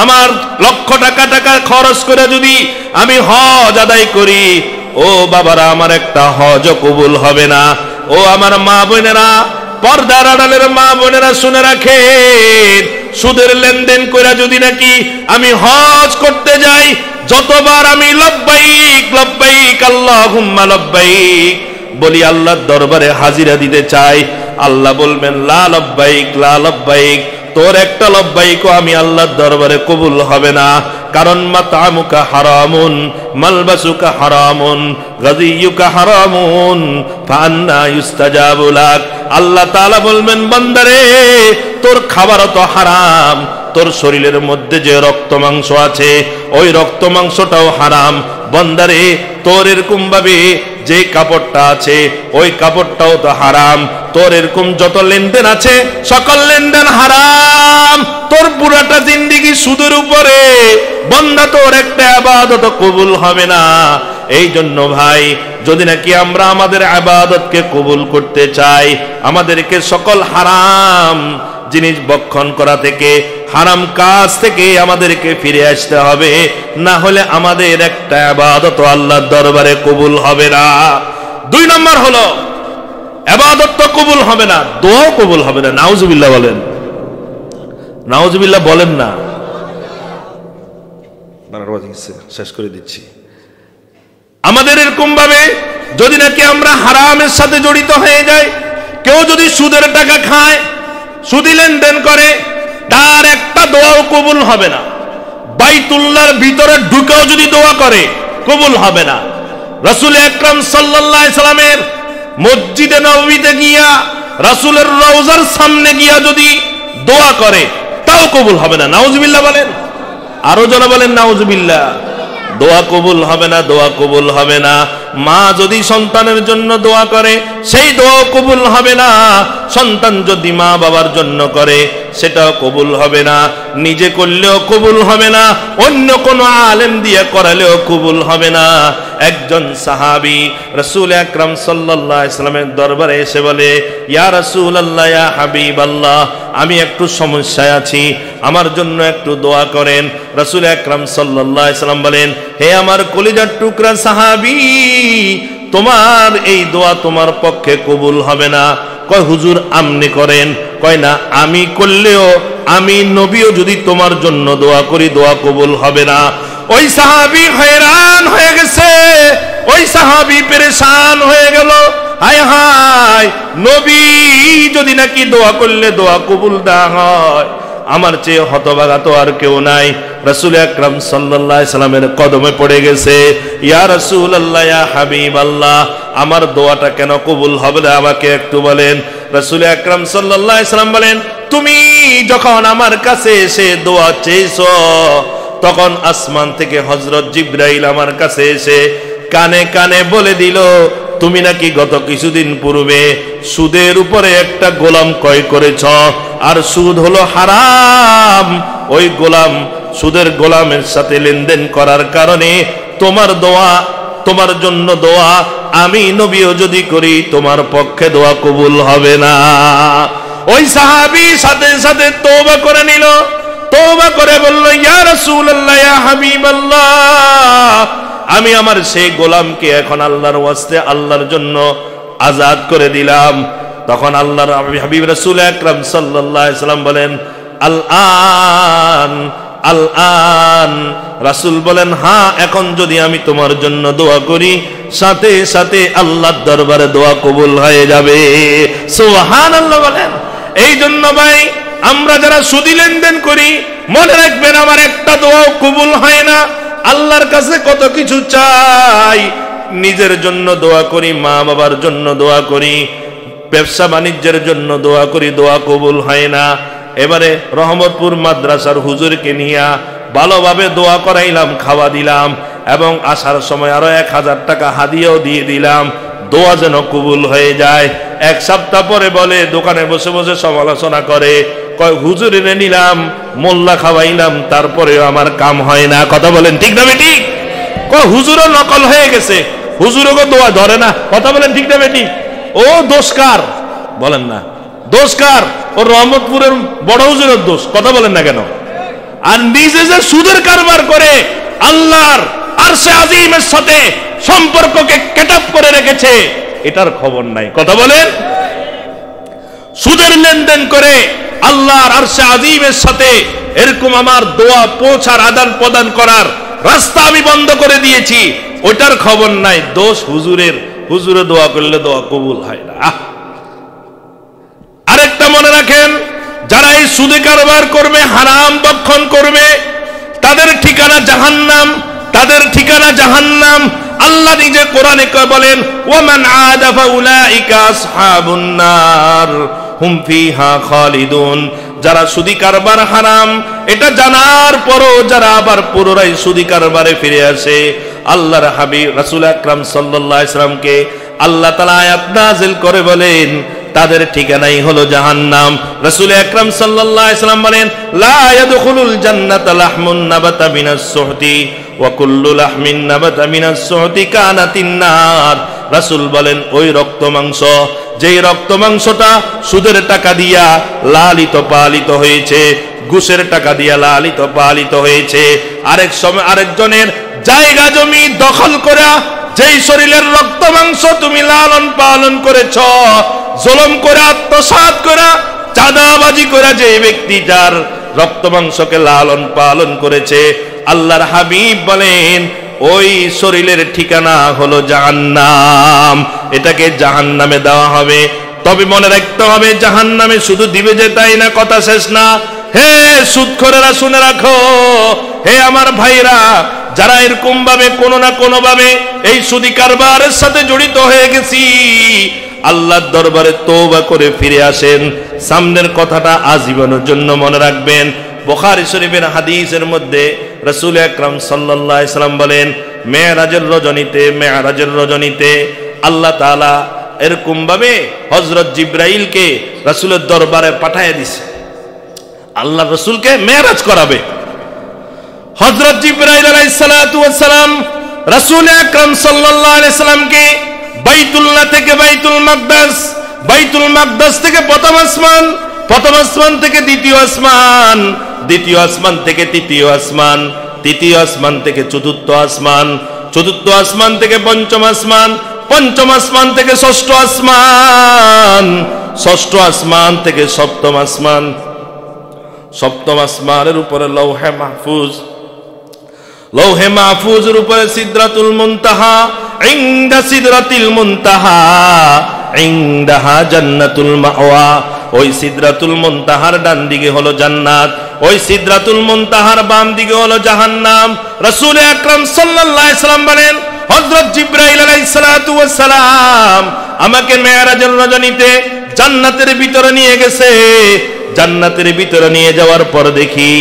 আমার লক্ষ টাকা খরচ করে যদি আমি হজ আদায় করি, ও বাবারা, আমার একটা হজও কবুল হবে না। ও আমার মা বোনেরা, পর্দার আড়ালের মা বোনেরা শুনে রাখেন, সুদের লেনদেন করে যদি নাকি আমি হজ করতে যাই, যতবার আমি লব্বাইক লব্বাইক আল্লাহুম্মা লব্বাইক বলি আল্লাহর দরবারে হাজিরা দিতে চাই, আল্লাহ বলবেন লা লব্বাইক লা লব্বাইক, তোর একটা লব্বাইকও আমি আল্লাহর দরবারে কবুল হবে না। কারণ মাতামুকা হারামুন, মালবাসুকা হারামুন, গাযিয়ুকা হারামুন, ফান্না ইউস্তাজাবু লাক। আল্লাহ তাআলা বলবেন, বান্দারে, তোর খাবারও তো হারাম, তোর শরীরের মধ্যে যে রক্ত মাংস আছে ওই রক্ত মাংসটাও হারাম। বান্দারে, তোর এরকম ভাবে যে কাপড়টা আছে ওই কাপড়টাও তো হারাম, তোর এরকম যত লেনদেন আছে সকল লেনদেন হারাম, তোর পুরাটা জিন্দেগি সুদের উপরে। বান্দা, তোর একটা ইবাদত কবুল হবে না। এই জন্য ভাই, যদি নাকি আমরা আমাদের ইবাদতকে কবুল করতে চাই, আমাদেরকে সকল হারাম জিনিস ভক্ষণ করা থেকে, হারাম কাজ থেকে আমাদেরকে ফিরে আসতে হবে, না হলে আমাদের একটা ইবাদত আল্লাহর দরবারে কবুল হবে না। 2 নম্বর হলো, ইবাদত তো কবুল হবে না, দোয়াও কবুল হবে না। নাউজুবিল্লাহ বলেন, নাউজুবিল্লাহ বলেন না। শেষ করে দিচ্ছি। আমাদের এরকম ভাবে যদি নাকি আমরা হারামের সাথে জড়িত হয়ে যাই, কেউ যদি সুদের টাকা খায়, সুদি লেনদেন করে, তার একটা দোয়াও কবুল হবে না। বাইতুল্লাহর ভিতরে ঢুকেও যদি দোয়া করে, কবুল হবে না। রাসূল আকরাম সাল্লাল্লাহু আলাইহি সাল্লামের মসজিদে নববীতে গিয়া, রাসূলের রওজার সামনে গিয়া যদি দোয়া করে, তাও কবুল হবে না। নাউজুবিল্লাহ বলেন, আরো জোরে বলেন নাউজুবিল্লাহ। দোয়া কবুল হবে না, দোয়া কবুল হবে না। মা যদি সন্তানের জন্য দোয়া করে, সেই দোয়া কবুল হবে না। সন্তান যদি মা বাবার জন্য করে, সেটাও কবুল হবে না। নিজে করলেও কবুল হবে না, অন্য কোনো আলেম দিয়ে করালেও কবুল হবে না। একজন সাহাবী রাসূল আকরাম সাল্লাল্লাহু আলাইহি সাল্লামের দরবারে এসে বলে, ইয়া রাসূলুল্লাহ, ইয়া হাবিবাল্লাহ, আমি একটু সমস্যায় আছি, আমার জন্য একটু দোয়া করেন। রাসূল আকরাম সাল্লাল্লাহু আলাইহি সাল্লাম বলেন, হে আমার কলিজার টুকরা সাহাবী, তোমার এই দোয়া তোমার পক্ষে কবুল হবে না। কয়, হুজুর আমনি করেন? কয় না, আমি করলেও, আমি নবীও যদি তোমার জন্য দোয়া করি, দোয়া কবুল হবে না। ওই সাহাবী হয়রান হয়ে গেছে, ওই সাহাবী পেরেশান হয়ে গেল। হায় হায়, নবী যদি নাকি দোয়া করলে দোয়া কবুল না হয়, আমার চেয়ে হতভাগা তো আর কেউ নাই। রাসূল আকরাম সাল্লাল্লাহু আলাইহি সাল্লামের কদমে পড়ে গেছে, ইয়া রাসূলুল্লাহ, ইয়া হাবিবাল্লাহ, আমার দোয়াটা কেন কবুল হবে না, আমাকে একটু বলেন। রাসূল আকরাম সাল্লাল্লাহু আলাইহি সাল্লাম বলেন, তুমি যখন আমার কাছে এসে দোয়া চেয়েছো, তখন আসমান থেকে হযরত জিবরাইল আমার কাছে এসে কানে কানে বলে দিল, তুমি নাকি গত কিছুদিন পূর্বে সুদের উপরে একটা গোলাম ক্রয় করেছ, আর সুদ হলো হারাম। ওই গোলাম, সুদের গোলামের সাথে লেনদেন করার কারণে তোমার দোয়া, তোমার জন্য দোয়া আমি নবীও যদি করি, তোমার পক্ষে দোয়া কবুল হবে না। ওই সাহাবী সাথে সাথে তওবা করে নিল, তওবা করে বলল, ইয়া রাসূলুল্লাহ, ইয়া হাবিবাল্লাহ, আমি আমার সেই গোলামকে এখন আল্লাহর ওয়াস্তে, আল্লাহর জন্য আজাদ করে দিলাম। তখন আল্লাহর হাবিব রাসূল আকরাম সাল্লাল্লাহু আলাইহি সাল্লাম বলেন, আল আন, আল আন। রাসূল বলেন, হ্যাঁ, এখন যদি আমি তোমার জন্য দোয়া করি, সাথে সাথে আল্লাহর দরবারে দোয়া কবুল হয়ে যাবে। সুবহানাল্লাহ বলেন। এই জন্য ভাই, আমরা যারা সুদি লেনদেন করি, মনে রাখবেন আমার একটা দোয়াও কবুল হয় না। আল্লাহর কাছে কত কিছু চাই, নিজের জন্য দোয়া করি, মা বাবার জন্য দোয়া করি, ব্যবসা বাণিজ্যের জন্য দোয়া করি, দোয়া কবুল হয় না। এবারে রহমতপুর মাদ্রাসার হুজুরকে নিয়ে ভালোভাবে দোয়া করাইলাম, খাওয়া দিলাম এবং আসার সময় আরো 1000 টাকা হাদিয়াও দিয়ে দিলাম, দোয়া যেন কবুল হয়ে যায়। 1 সপ্তাহ পরে বলে, দোকানে বসে বসে সমালোচনা করে, কয় হুজুর এনে নিলাম, মোল্লা খাওয়াইলাম, তারপরেও আমার কাম হয় না। কথা বলেন ঠিক না বেটি? কয় হুজুরও নকল হয়ে গেছে, হুজুরও দোয়া ধরে না। কথা বলেন ঠিক না বেটি? ও দোষকার বলেন না, দোষকার ও রহমতপুরের বড় হুজুরের দোষ। কথা বলেন না কেন? আর নিজে যে সুদের কারবার করে আল্লাহর আরশে আজিমের সাথে সম্পর্ককে কেটআপ করে রেখেছে, এটার খবর নাই। কথা বলেন? সুদের লেনদেন করে আল্লাহর আরশে আজিমের সাথে এরকম আমার দোয়া পৌঁছার আদান প্রদান করার রাস্তা আমি বন্ধ করে দিয়েছি, ওটার খবর নাই। দোষ হুজুরের, হুজুরে দোয়া করলে দোয়া কবুল হয় না। আরেকটা মনে রাখেন, যারা এই সুদে কারবার করবে, হারাম ভক্ষণ করবে, তাদের ঠিকানা জাহান্নাম, তাদের ঠিকানা জাহান্নাম। আল্লাহ নিজে কোরআনে বলেন, ওয়ামান আদা ফাউলাইকা আসহাবুন নার হুম ফিহা খালিদুন। যারা সুদি কারবার হারাম এটা জানার পরও যারা আবার পুনরায় সুদি কারবারে ফিরে আসে, আল্লাহর হাবিব রাসূল আকরাম সাল্লাল্লাহু আলাইহি ওয়াসাল্লামকে আল্লাহ তাআলা আয়াত নাযিল করে বলেন, তাদের ঠিকানাই হলো জাহান্নাম। রাসূল আকরাম সাল্লাল্লাহু আলাইহি ওয়াসাল্লাম বলেন, লা ইয়াদখুলুল জান্নাতা লাহমুন নাবাতা মিনাস সুহতি ওয়া কুল্লু লাহমিন নাবাতা মিনাস সুহতি কানাতিন নার। রাসূল বলেন, ওই রক্ত মাংস, যেই রক্ত মাংসটা সুদের টাকা দিয়া লালিত পালিত হয়েছে, ঘুষের টাকা দিয়া লালিত পালিত হয়েছে, আরেক সময় আরেকজনের জায়গা জমি দখল করা, যেই শরীরের রক্ত মাংস তুমি লালন পালন করেছ, জুলুম করে আত্মসাৎ করা, চাঁদাবাজি করা, যে ব্যক্তি যার রক্ত মাংসকে লালন পালন করেছে, আল্লাহর হাবিব বলেন ওই শরীরের ঠিকানা হলো জাহান্নাম। এটাকে জাহান্নামে দেওয়া হবে। তবে মনে রাখতে হবে, জাহান্নামে শুধু দিবে যে তাই না, কথা শেষ না। হে সুদখোরেরা শুনে রাখো, হে আমার ভাইরা, যারা এরকম ভাবে কোনো না কোনো ভাবে এই সুদি কারবারের সাথে জড়িত হয়ে গেছি, আল্লাহর দরবারে তওবা করে ফিরে আসেন। সামনের কথাটা আজীবনের জন্য মনে রাখবেন। বুখারী শরীফের হাদিসের মধ্যে রাসূল আকরাম সাল্লাল্লাহু আলাইহি সাল্লাম বলেন, মেরাজের রজনীতে আল্লাহ তাআলা এরকম ভাবে হযরত জিবরাইলকে রাসূলের দরবারে পাঠিয়ে দিয়েছে। আল্লাহ রাসূলকে মেরাজ করাবে। হযরত জিবরাইল আলাইহিস সালাতু ওয়াস সালাম রাসূল আকরাম সাল্লাল্লাহু আলাইহি সাল্লামকে বাইতুল্লাহ থেকে বাইতুল মাকদাস থেকে প্রথম আসমান, প্রথম আসমান থেকে দ্বিতীয় আসমান, দ্বিতীয় আসমান থেকে তৃতীয় আসমান, তৃতীয় আসমান থেকে চতুর্থ আসমান, চতুর্থ আসমান থেকে পঞ্চম আসমান, পঞ্চম আসমান থেকে ষষ্ঠ আসমান, ষষ্ঠ আসমান থেকে সপ্তম আসমান, সপ্তম আসমানের উপরে লৌহে মাহফুজ, লৌহে মাহফুজের উপরে সিদরাতুল মুনতাহা, ইনদা সিদরাতিল মুনতাহা ইনদাহা জান্নাতুল মাওয়া। ওই সিদরাতুল মুনতাহার ডান দিকে হলো জান্নাত, ওই সিদরাতুল মুনতাহার বাম দিকে হলো জাহান্নাম। রাসূল আকরাম সাল্লাল্লাহু আলাইহি সাল্লাম বলেন, হযরত জিবরাইল আলাইহিস সালাতু ওয়াস সালাম আমাকে মেরাজের রজনীতে জান্নাতের ভিতরে নিয়ে গেছে। জান্নাতের ভিতরে নিয়ে যাওয়ার পর দেখি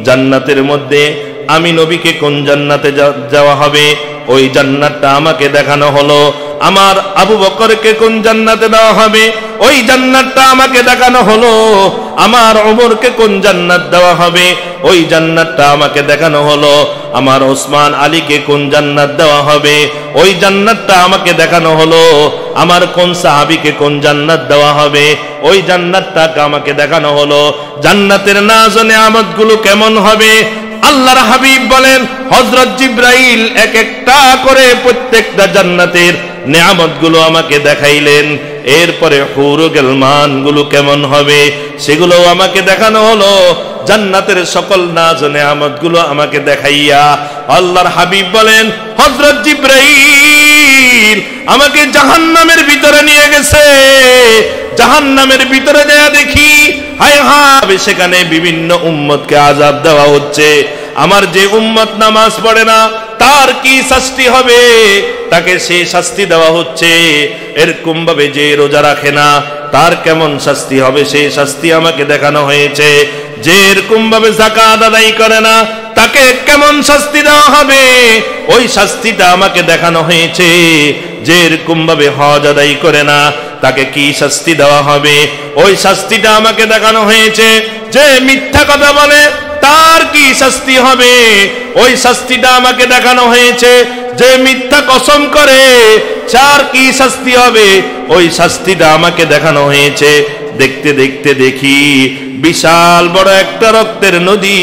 জান্নাতের মধ্যে আমি নবীকে কোন জান্নাতে যাওয়া হবে ওই জান্নাতটা আমাকে দেখানো হলো। আমার আবু বকরকে কোন জান্নাতে দেওয়া হবে ওই জান্নাতটা আমাকে দেখানো হলো। আমার ওমরকে কোন জান্নাত দেওয়া হবে ওই জান্নাতটা আমাকে দেখানো হলো। আমার ওসমান আলীকে কোন জান্নাত দেওয়া হবে ওই জান্নাতটা আমাকে দেখানো হলো। আমার কোন সাহাবীকে কোন জান্নাত দেওয়া হবে ওই জান্নাতটা আমাকে দেখানো হলো। জান্নাতের নাজ ও নিয়ামতগুলো কেমন হবে আল্লাহর হাবিব বলেন, হযরত জিবরাইল এক একটা করে প্রত্যেকটা জান্নাতের নিয়ামতগুলো আমাকে দেখাইলেন। এরপরে হুর গিলমান গুলো কেমন হবে সেগুলো আমাকে দেখানো হলো। জান্নাতের সকল নাজ ও নিয়ামতগুলো আমাকে দেখাইয়া আল্লাহর হাবিব বলেন, হযরত জিবরাইল আমাকে জাহান্নামের ভিতরে নিয়ে গেছে। জাহান্নামের ভিতরে যায় দেখি হায় হায়, সেখানে বিভিন্ন উম্মতকে আযাব দেওয়া হচ্ছে। আমার যে উম্মত নামাজ পড়ে না তার কি শাস্তি হবে, তাকে সেই শাস্তি দেওয়া হচ্ছে। এরকম ভাবে যে রোজা রাখে না তার কেমন শাস্তি হবে, সেই শাস্তি আমাকে দেখানো হয়েছে। যে এরকম ভাবে যাকাত আদায় করে না তাকে কেমন শাস্তি দেওয়া হবে, ওই শাস্তিটা আমাকে দেখানো হয়েছে। যে এরকম ভাবে হজ আদায় করে না তাকে কি শাস্তি দেওয়া হবে, ওই শাস্তিটা আমাকে দেখানো হয়েছে। যে মিথ্যা কথা বলে তার কি শাস্তি হবে, ওই শাস্তিটা আমাকে দেখানো হয়েছে। যে মিথ্যা কসম করে তার কি শাস্তি হবে, ওই শাস্তিটা আমাকে দেখানো হয়েছে। দেখতে দেখতে দেখি বিশাল বড় একটা রক্তের নদী,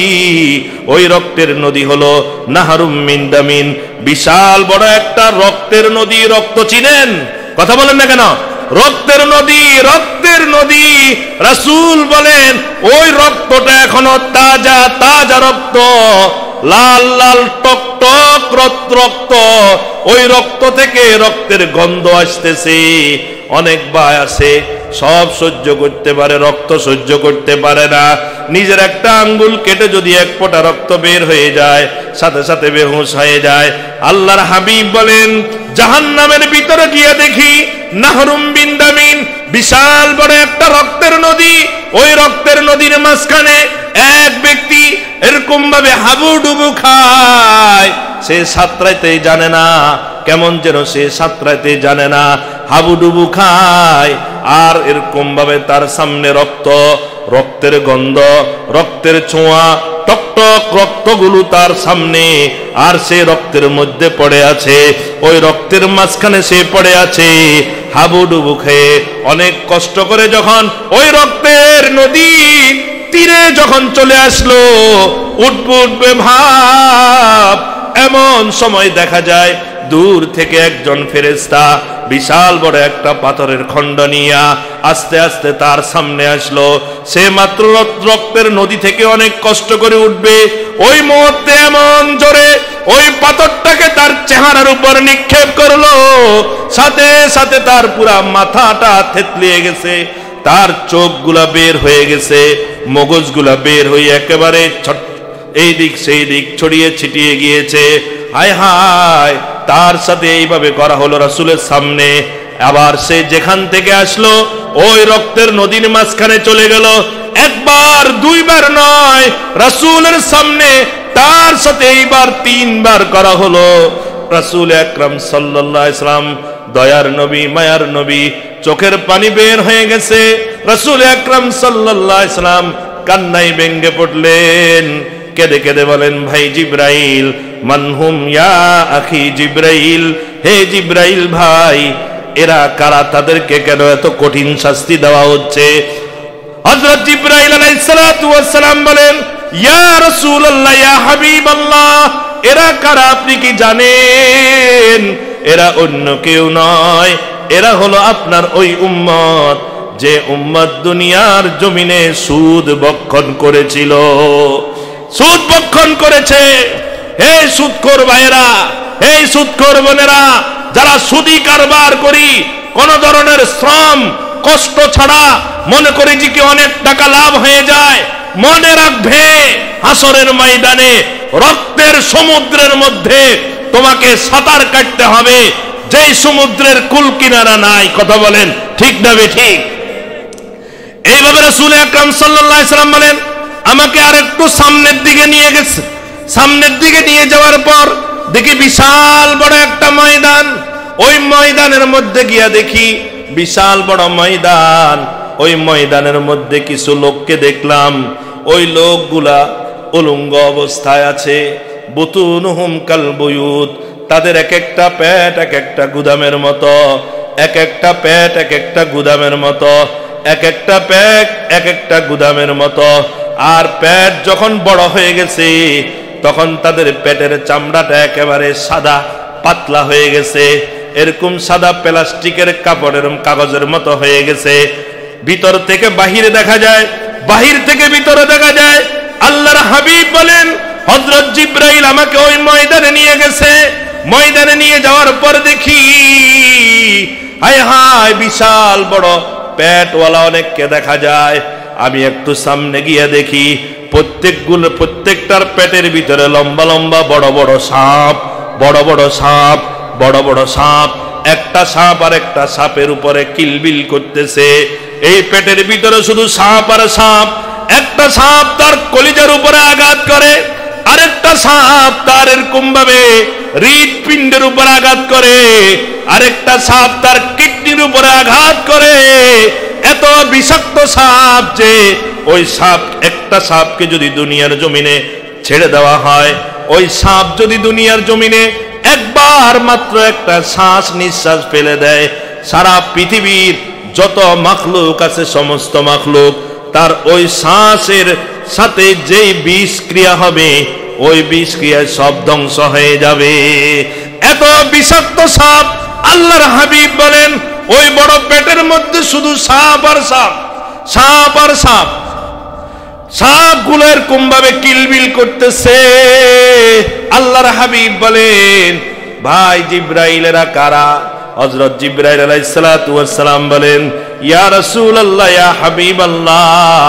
ওই রক্তের নদী হলো নাহরুম মিন দামিন। বিশাল বড় একটা রক্তের নদী। রক্ত চিনেন? কথা বলেন না কেন? রক্তের নদী, রক্তের নদী। রাসূল বলেন ওই রক্তটা এখনো তাজা তাজা রক্ত, লাল লাল টক টক রক্ত। ওই রক্ত থেকে রক্তের গন্ধ আসতেছে। অনেক ভাই আছে সব সহ্য করতে পারে, রক্ত সহ্য করতে পারে না। নিজের একটা আঙ্গুল কেটে যদি এক ফোঁটা রক্ত বের হয়ে যায় সাথে সাথে বেহুশ হয়ে যায়। আল্লাহর হাবিব বলেন জাহান্নামের ভিতরে গিয়ে দেখি নাহরুম বিন দামিন, বিশাল বড় একটা রক্তের নদী। ওই রক্তের নদীর মাঝখানে এক ব্যক্তি এরকম ভাবে হাবুডুবু খায়। সে সাঁতরাইতে জানে না, কেমন যেন সে সাঁতরাইতে জানে না, হাবুডুবু খায়। আর এরকম ভাবে তার সামনে রক্ত, রক্তের গন্ধ, রক্তের ছোঁয়া, টকটক রক্তগুলো তার সামনে। আর সে রক্তের মধ্যে পড়ে আছে, ওই রক্তের মাঝখানে সে পড়ে আছে হাবুডুবু খেয়ে। অনেক কষ্ট করে যখন ওই রক্তের নদী তীরে যখন চলে আসলো, উঠবে উঠবে ভাব, এমন সময় দেখা যায় দূর থেকে একজন ফেরেশতা বিশাল বড় একটা পাথরের খণ্ড নিয়ে আস্তে আস্তে তার সামনে আসলো। সে মাত্র রক্তের নদী থেকে অনেক কষ্ট করে উঠবে, ওই মুহূর্তে এমন জোরে ওই পাথরটাকে তার চেহারার উপর নিক্ষেপ করলো। সাথে সাথে তার পুরা মাথাটা থেতলিয়ে গেছে, তার চোখগুলা বের হয়ে গেছে, মগজগুলা বের হয়ে একেবারে এই দিক সেই দিক ছড়িয়ে ছিটিয়ে গিয়েছে। হায় হায়, তার সাথে এইভাবে করা হলো রাসূলের সামনে। আবার সে যেখান থেকে আসলো ওই রক্তের নদীর মাঝখানে চলে গেল। একবার দুইবার নয়, রাসূলের সামনে তার সাথে এইবার তিনবার করা হলো। রাসূল আকরাম সাল্লাল্লাহু আলাইহি ওয়াসাল্লাম দয়ার নবী, মায়ার নবী, চোখের পানি বের হয়ে গেছে। রাসূল আকরাম সাল্লাল্লাহু আলাইহি ওয়াসাল্লাম কান্নায় ভেঙে পড়লেন। কেঁদে কেঁদে বলেন, ভাই জিব্রাইল, মানহুম ইয়া আখি জিব্রাইল, হে জিব্রাইল ভাই, এরা কারা? তাদেরকে কেন এত কঠিন শাস্তি দেওয়া হচ্ছে? হযরত জিব্রাইল আলাইহিস সালাতু ওয়াস সালাম বলেন, ইয়া রাসূলুল্লাহ, ইয়া হাবিবাল্লাহ, এরা কারা আপনি কি জানেন? এরা অন্য কেউ নয়, এরা হলো আপনার ওই উম্মত যে উম্মত দুনিয়ার জমিনে সুদ ভক্ষণ করেছিল, সুদ ভক্ষণ করেছে। হে সুদখোর ভাইয়েরা, হে সুদখোর বোনেরা, যারা সুদি কারবার করি, কোন ধরনের শ্রম কষ্ট ছাড়া মনে করি যে কি অনেক টাকা লাভ হয়ে যায়, মনে রাখবে হাসরের ময়দানে রক্তের সমুদ্রের মধ্যে তোমাকে সাঁতার কাটতে হবে, যেই সমুদ্রের কুল কিনারা নাই। কথা বলেন ঠিক না ঠিক? এইভাবে রাসূল আকরাম সাল্লাল্লাহু আলাইহি ওয়াসাল্লাম বলেন, আমাকে আর একটু সামনের দিকে নিয়ে গেছে। সামনের দিকে নিয়ে যাওয়ার পর দেখি বিশাল বড় একটা ময়দান। ওই ময়দানের মধ্যে গিয়া দেখি বিশাল বড় ময়দান। ওই ময়দানের মধ্যে কিছু লোককে দেখলাম। ওই লোকগুলা উলঙ্গ অবস্থায় আছে। বুতুনুহুম কাল বুয়ুত, তাদের এক একটা পেট এক একটা গুদামের মতো, এক একটা পেট এক একটা গুদামের মতো, এক একটা পেট এক একটা গুদামের মতো। আর পেট যখন বড় হয়ে গেছে তখন তাদের পেটের চামড়াটা একেবারে সাদা পাতলা হয়ে গেছে, এরকম সাদা প্লাস্টিকের কাগজের মতো হয়ে গেছে। ভিতর থেকে বাহিরে দেখা যায়, বাহির থেকে ভিতরে দেখা যায়। আল্লাহর হাবিব বলেন, হযরত জিব্রাইল আমাকে ওই ময়দানে নিয়ে গেছে। ময়দানে নিয়ে যাওয়ার পর দেখি হায় হায়, বিশাল বড় পেটওয়ালা অনেককে দেখা যায়। আমি একটু সামনে গিয়ে দেখি প্রত্যেকটার পেটের ভিতরে লম্বা লম্বা বড় বড় সাপ, বড় বড় সাপ, বড় বড় সাপ। একটা সাপ আর একটা সাপের উপরে কিলবিল করতেছে। এই পেটের ভিতরে শুধু সাপ আর সাপ। একটা সাপ তার কলিজার উপরে আঘাত করে, আরেকটা সাপ তার এরকম ভাবে হৃৎপিণ্ডের উপর আঘাত করে, আরেকটা সাপ তার কিডনির উপরে আঘাত করে। এত বিষাক্ত সাপ যে ওই সাপ, একটা সাপকে যদি দুনিয়ার জমিনে ছেড়ে দেওয়া হয়, ওই সাপ যদি দুনিয়ার জমিনে একবার মাত্র একটা শ্বাস নিঃশ্বাস ফেলে দেয়, সারা পৃথিবীর যত মাখলুক আছে সমস্ত মাখলুক তার ওই শ্বাসের সাথে যেই বিষ ক্রিয়া হবে, ওই বিষ ক্রিয়ায় সব ধ্বংস হয়ে যাবে। এত বিষাক্ত সাপ। আল্লাহর হাবিব বলেন ওই বড় পেটের মধ্যে শুধু সাপ আর সাপ, সাপ আর সাপ। সাপগুলো এরকম ভাবে কিলবিল করতেছে। আল্লাহর হাবিব বলেন ভাই জিব্রাইলেরা কারা? হযরত জিব্রাইল আলাইহিস সালাতু ওয়াস সালাম বলেন ইয়া রাসূলুল্লাহ, ইয়া হাবিবাল্লাহ,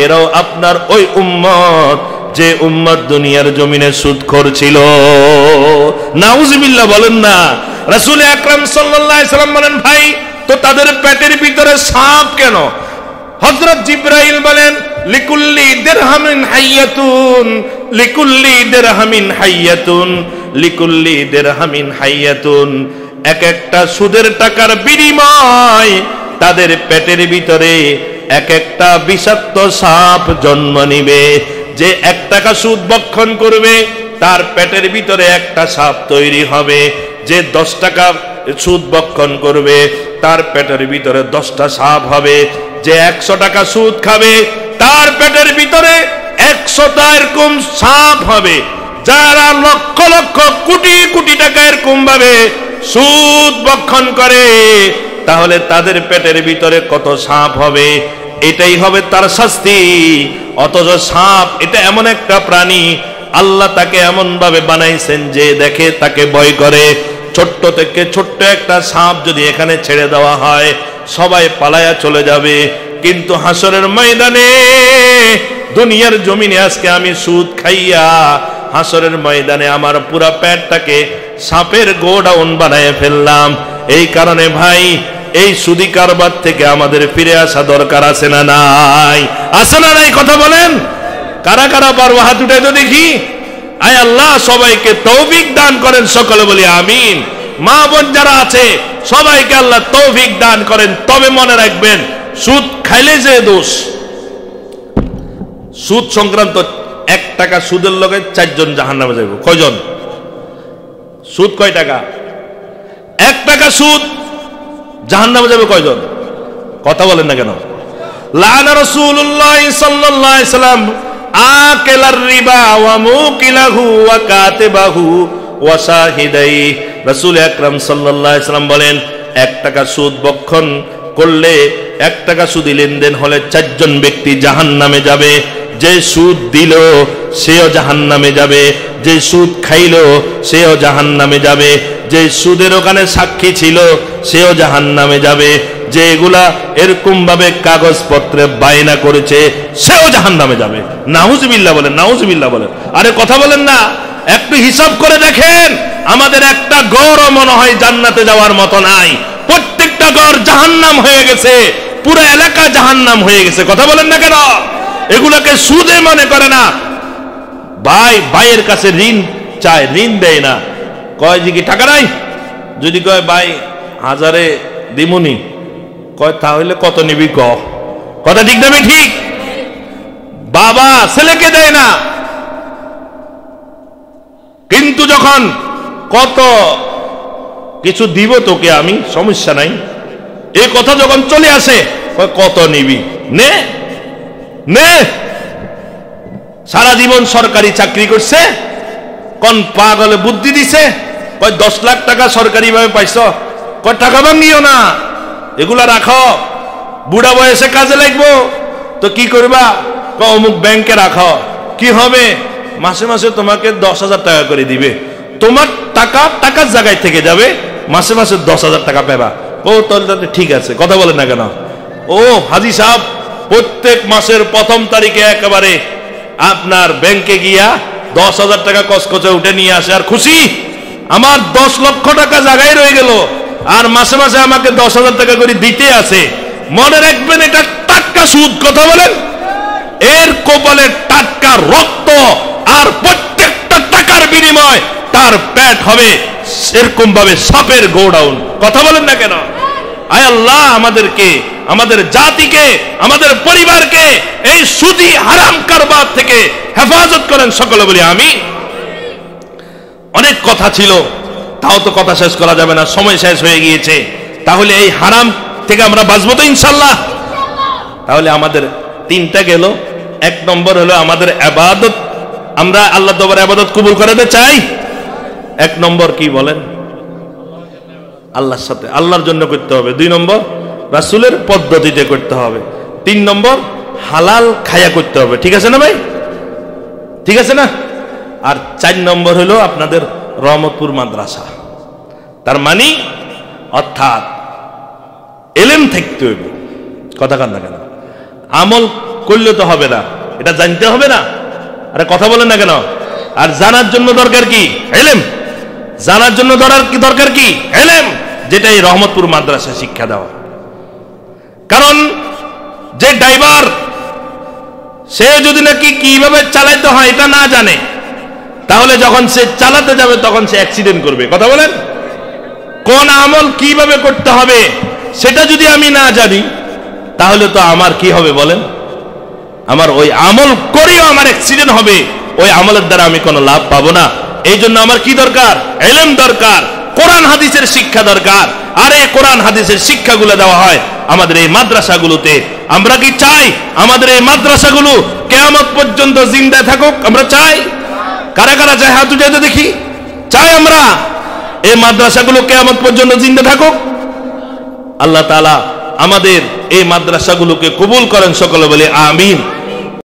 এরাও আপনার ওই উম্মত যে উম্মত দুনিয়ার জমিনে সুদখোর ছিল। নাউজুবিল্লাহ বলেন না। রাসূল আকরাম সাল্লাল্লাহু আলাইহি সাল্লাম বলেন ভাই তো তাদের পেটের ভিতরে সাপ কেন? হযরত জিব্রাইল বলেন লিকুল্লি দিরহামিন হাইয়াতুন, লিকুল্লি দিরহামিন হাইয়াতুন, লিকুল্লি দিরহামিন হাইয়াতুন। এক একটা সুদের টাকার বিনিময় তাদের পেটের ভিতরে এক একটা বিষাক্ত সাপ জন্ম নিবে। যে 1 টাকা সুদ ভক্ষণ করবে তার পেটের ভিতরে একটা সাপ তৈরি হবে। যে 10 টাকা সুদ ভক্ষণ করবে তার পেটের ভিতরে 10টা সাপ হবে। যে 100 টাকা সুদ খাবে তার পেটের ভিতরে 100টা এরকম সাপ হবে। যারা লক্ষ লক্ষ কোটি কোটি টাকা এরকম ভাবে সুদ ভক্ষণ করে তাহলে তাদের পেটের ভিতরে কত সাপ হবে? এটাই হবে তার শাস্তি। অথচ সাপ এটা এমন একটা প্রাণী, আল্লাহ তাকে এমন ভাবে বানাইছেন যে দেখে তাকে ভয় করে। ছোট্ট থেকে ছোট্ট একটা সাপ যদি এখানে ছেড়ে দেওয়া হয় সবাই পালায়া চলে যাবে। কিন্তু হাসরের ময়দানে, দুনিয়ার জমিনে আজকে আমি সুদ খাইয়া হাসরের ময়দানে আমার পুরা পেটটাকে সাপের গোডাউন বানায় ফেললাম। এই কারণে ভাই এই সুদি কারবার থেকে আমাদের ফিরে আসা দরকার আছে না নাই? আছে না নাই? কথা বলেন। কারা কারা পারবো হাত উঠাই তো দেখি। আয় আল্লাহ সবাইকে তৌফিক দান করেন, সকলে বলি আমিন। মা বোন যারা আছে সবাইকে আল্লাহ তৌফিক দান করেন। তবে মনে রাখবেন সুদ খাইলে যে দোষ, সুদ সংক্রান্ত 1 টাকা সুদের লগে 4 জন জাহান্নামে যাবে। কয়জন? সুদ কয় টাকা? 1 টাকা সুদ, জাহান্নামে যাবে কয়জন? কথা বলেন না কেন? লানা রাসূলুল্লাহ সাল্লাল্লাহু আলাইহি সাল্লাম আকিলার রিবা ওয়া মুকিলাহু ওয়া কাতিবাহু ওয়া শাহিদাই। রাসূল আকরাম সাল্লাল্লাহু আলাইহি সাল্লাম বলেন 1 টাকা সুদ ভক্ষণ করলে, 1 টাকা সুদি লেনদেন হলে 4 জন ব্যক্তি জাহান্নামে যাবে। যে সুদ দিল সেও জাহান্নামে যাবে, যে সুদ খাইলো সেও জাহান্নামে যাবে, যে সুদের ওখানে সাক্ষী ছিল সেও জাহান্নামে যাবে, যে এগুলা এরকম ভাবে কাগজপত্রে বায়না করেছে সেও জাহান্নামে যাবে। নাউজুবিল্লাহ বলেন, নাউজুবিল্লাহ বলেন। আরে কথা বলেন না। একটু হিসাব করে দেখেন, আমাদের একটা গড়ও মনে হয় জান্নাতে যাওয়ার মতো নাই। প্রত্যেকটা গড় জাহান্নাম হয়ে গেছে, পুরো এলাকা জাহান্নাম হয়ে গেছে। কথা বলেন না কেন? এগুলোকে সুদে মনে করে না। ভাই ভাইয়ের কাছে ঋণ চায়, ঋণ দেয় না। কয় যে কি টাকা নাই? যদি কয় ভাই 1000-এ দিমুনি, কয় তাহলে কত নিবি ক? কথা ঠিক না ঠিক? বাবা ছেলেকে দেয় না, কিন্তু যখন কত কিছু দিব তোকে আমি, সমস্যা নাই, এই কথা যখন চলে আসে কত নিবি, নে নে। সারা জীবন সরকারি চাকরি করছে, কোন পাগলে বুদ্ধি দিছে, কয় 10 লাখ টাকা সরকারি ভাবে পাইছ, কয় টাকা ভাঙিও না, এগুলা রাখো, বুড়া বয়সে কাজে লাগবো। তো কি করবা? অমুক ব্যাংকে রাখো। কি হবে? মাসে মাসে তোমাকে 10,000 টাকা করে দিবে। তোমার টাকা টাকার জায়গায় থেকে যাবে, মাসে মাসে 10,000 টাকা পেবা। ও তাহলে ঠিক আছে। কথা বলেন না কেন? ও হাজি সাহেব প্রত্যেক মাসের প্রথম তারিখে একেবারে আপনার ব্যাংকে গিয়া 10,000 টাকা কসকচে উঠে নিয়ে আসে, আর খুশি আমার 10 লক্ষ টাকা জায়গায় রয়ে গেল, আর মাসে মাসে আমাকে 10,000 টাকা করে দিতে আছে। মনে রাখবেন এটা টাটকা সুদ, কথা বলেন, এর কপালে টাটকা রক্ত, আর প্রত্যেকটা টাকার বিনিময় তার পেট হবে এরকম ভাবে সাপের গোডাউন। কথা বলেন না কেন? আয় আল্লাহ আমাদেরকে, আমাদের জাতিকে, আমাদের পরিবারকে এই সুদি হারাম কারবার থেকে হেফাজত করেন, সকলে বলি আমিন। অনেক কথা ছিল, তাও তো কথা শেষ করা যাবে না, সময় শেষ হয়ে গিয়েছে। তাহলে এই হারাম থেকে আমরা বাঁচবো তো ইনশাআল্লাহ? তাহলে আমাদের তিনটা গেল। এক নম্বর হলো আমাদের ইবাদত, আমরা আল্লাহ দরবারে ইবাদত কবুল করাতে চাই। এক নম্বর কি বলেন? আল্লাহর সাথে, আল্লাহর জন্য করতে হবে। 2 নম্বর রাসূলের পদ্ধতিতে করতে হবে। 3 নম্বর হালাল খায়া করতে হবে। ঠিক আছে না ভাই? ঠিক আছে না? আর 4 নম্বর হলো আপনাদের রহমতপুর মাদ্রাসা। তার মানে অর্থাৎ এলেম থাকতে হইব। কথা কান না কেন? আমল করলে তো হবে না, এটা জানতে হবে না? আরে কথা বলেন না কেন? আর জানার জন্য দরকার কি? এলেম। জানার জন্য দরকার কি? এলেম, যেটা এই রহমতপুর মাদ্রাসা শিক্ষা দেওয়া। কারণ যে ড্রাইভার, সে যদি নাকি কিভাবে চালাইতে হয় এটা না জানে, তাহলে যখন সে চালাতে যাবে তখন সে অ্যাক্সিডেন্ট করবে। কথা বলেন? কোন আমল কিভাবে করতে হবে সেটা যদি আমি না জানি, তাহলে তো আমার কি হবে বলেন? আমার ওই আমল করেও আমার অ্যাক্সিডেন্ট হবে, ওই আমলের দ্বারা আমি কোনো লাভ পাবো না। এই জন্য আমার কি দরকার? ইলম দরকার, কোরআন হাদিসের শিক্ষা দরকার। আর এই কোরআন হাদিসের শিক্ষাগুলো দেওয়া হয় আমাদের এই মাদ্রাসাগুলোতে। আমরা কি চাই আমাদের এই মাদ্রাসাগুলো কিয়ামত পর্যন্ত জিন্দা থাকুক? আমরা চাই? কারা কারা চাই? হাত উঠাইতে দেখি। চাই আমরা এই মাদ্রাসাগুলো কিয়ামত পর্যন্ত জিন্দা থাকুক? আল্লাহ তাআলা আমাদের এই মাদ্রাসাগুলোকে কবুল করেন, সকলে বলে আমিন।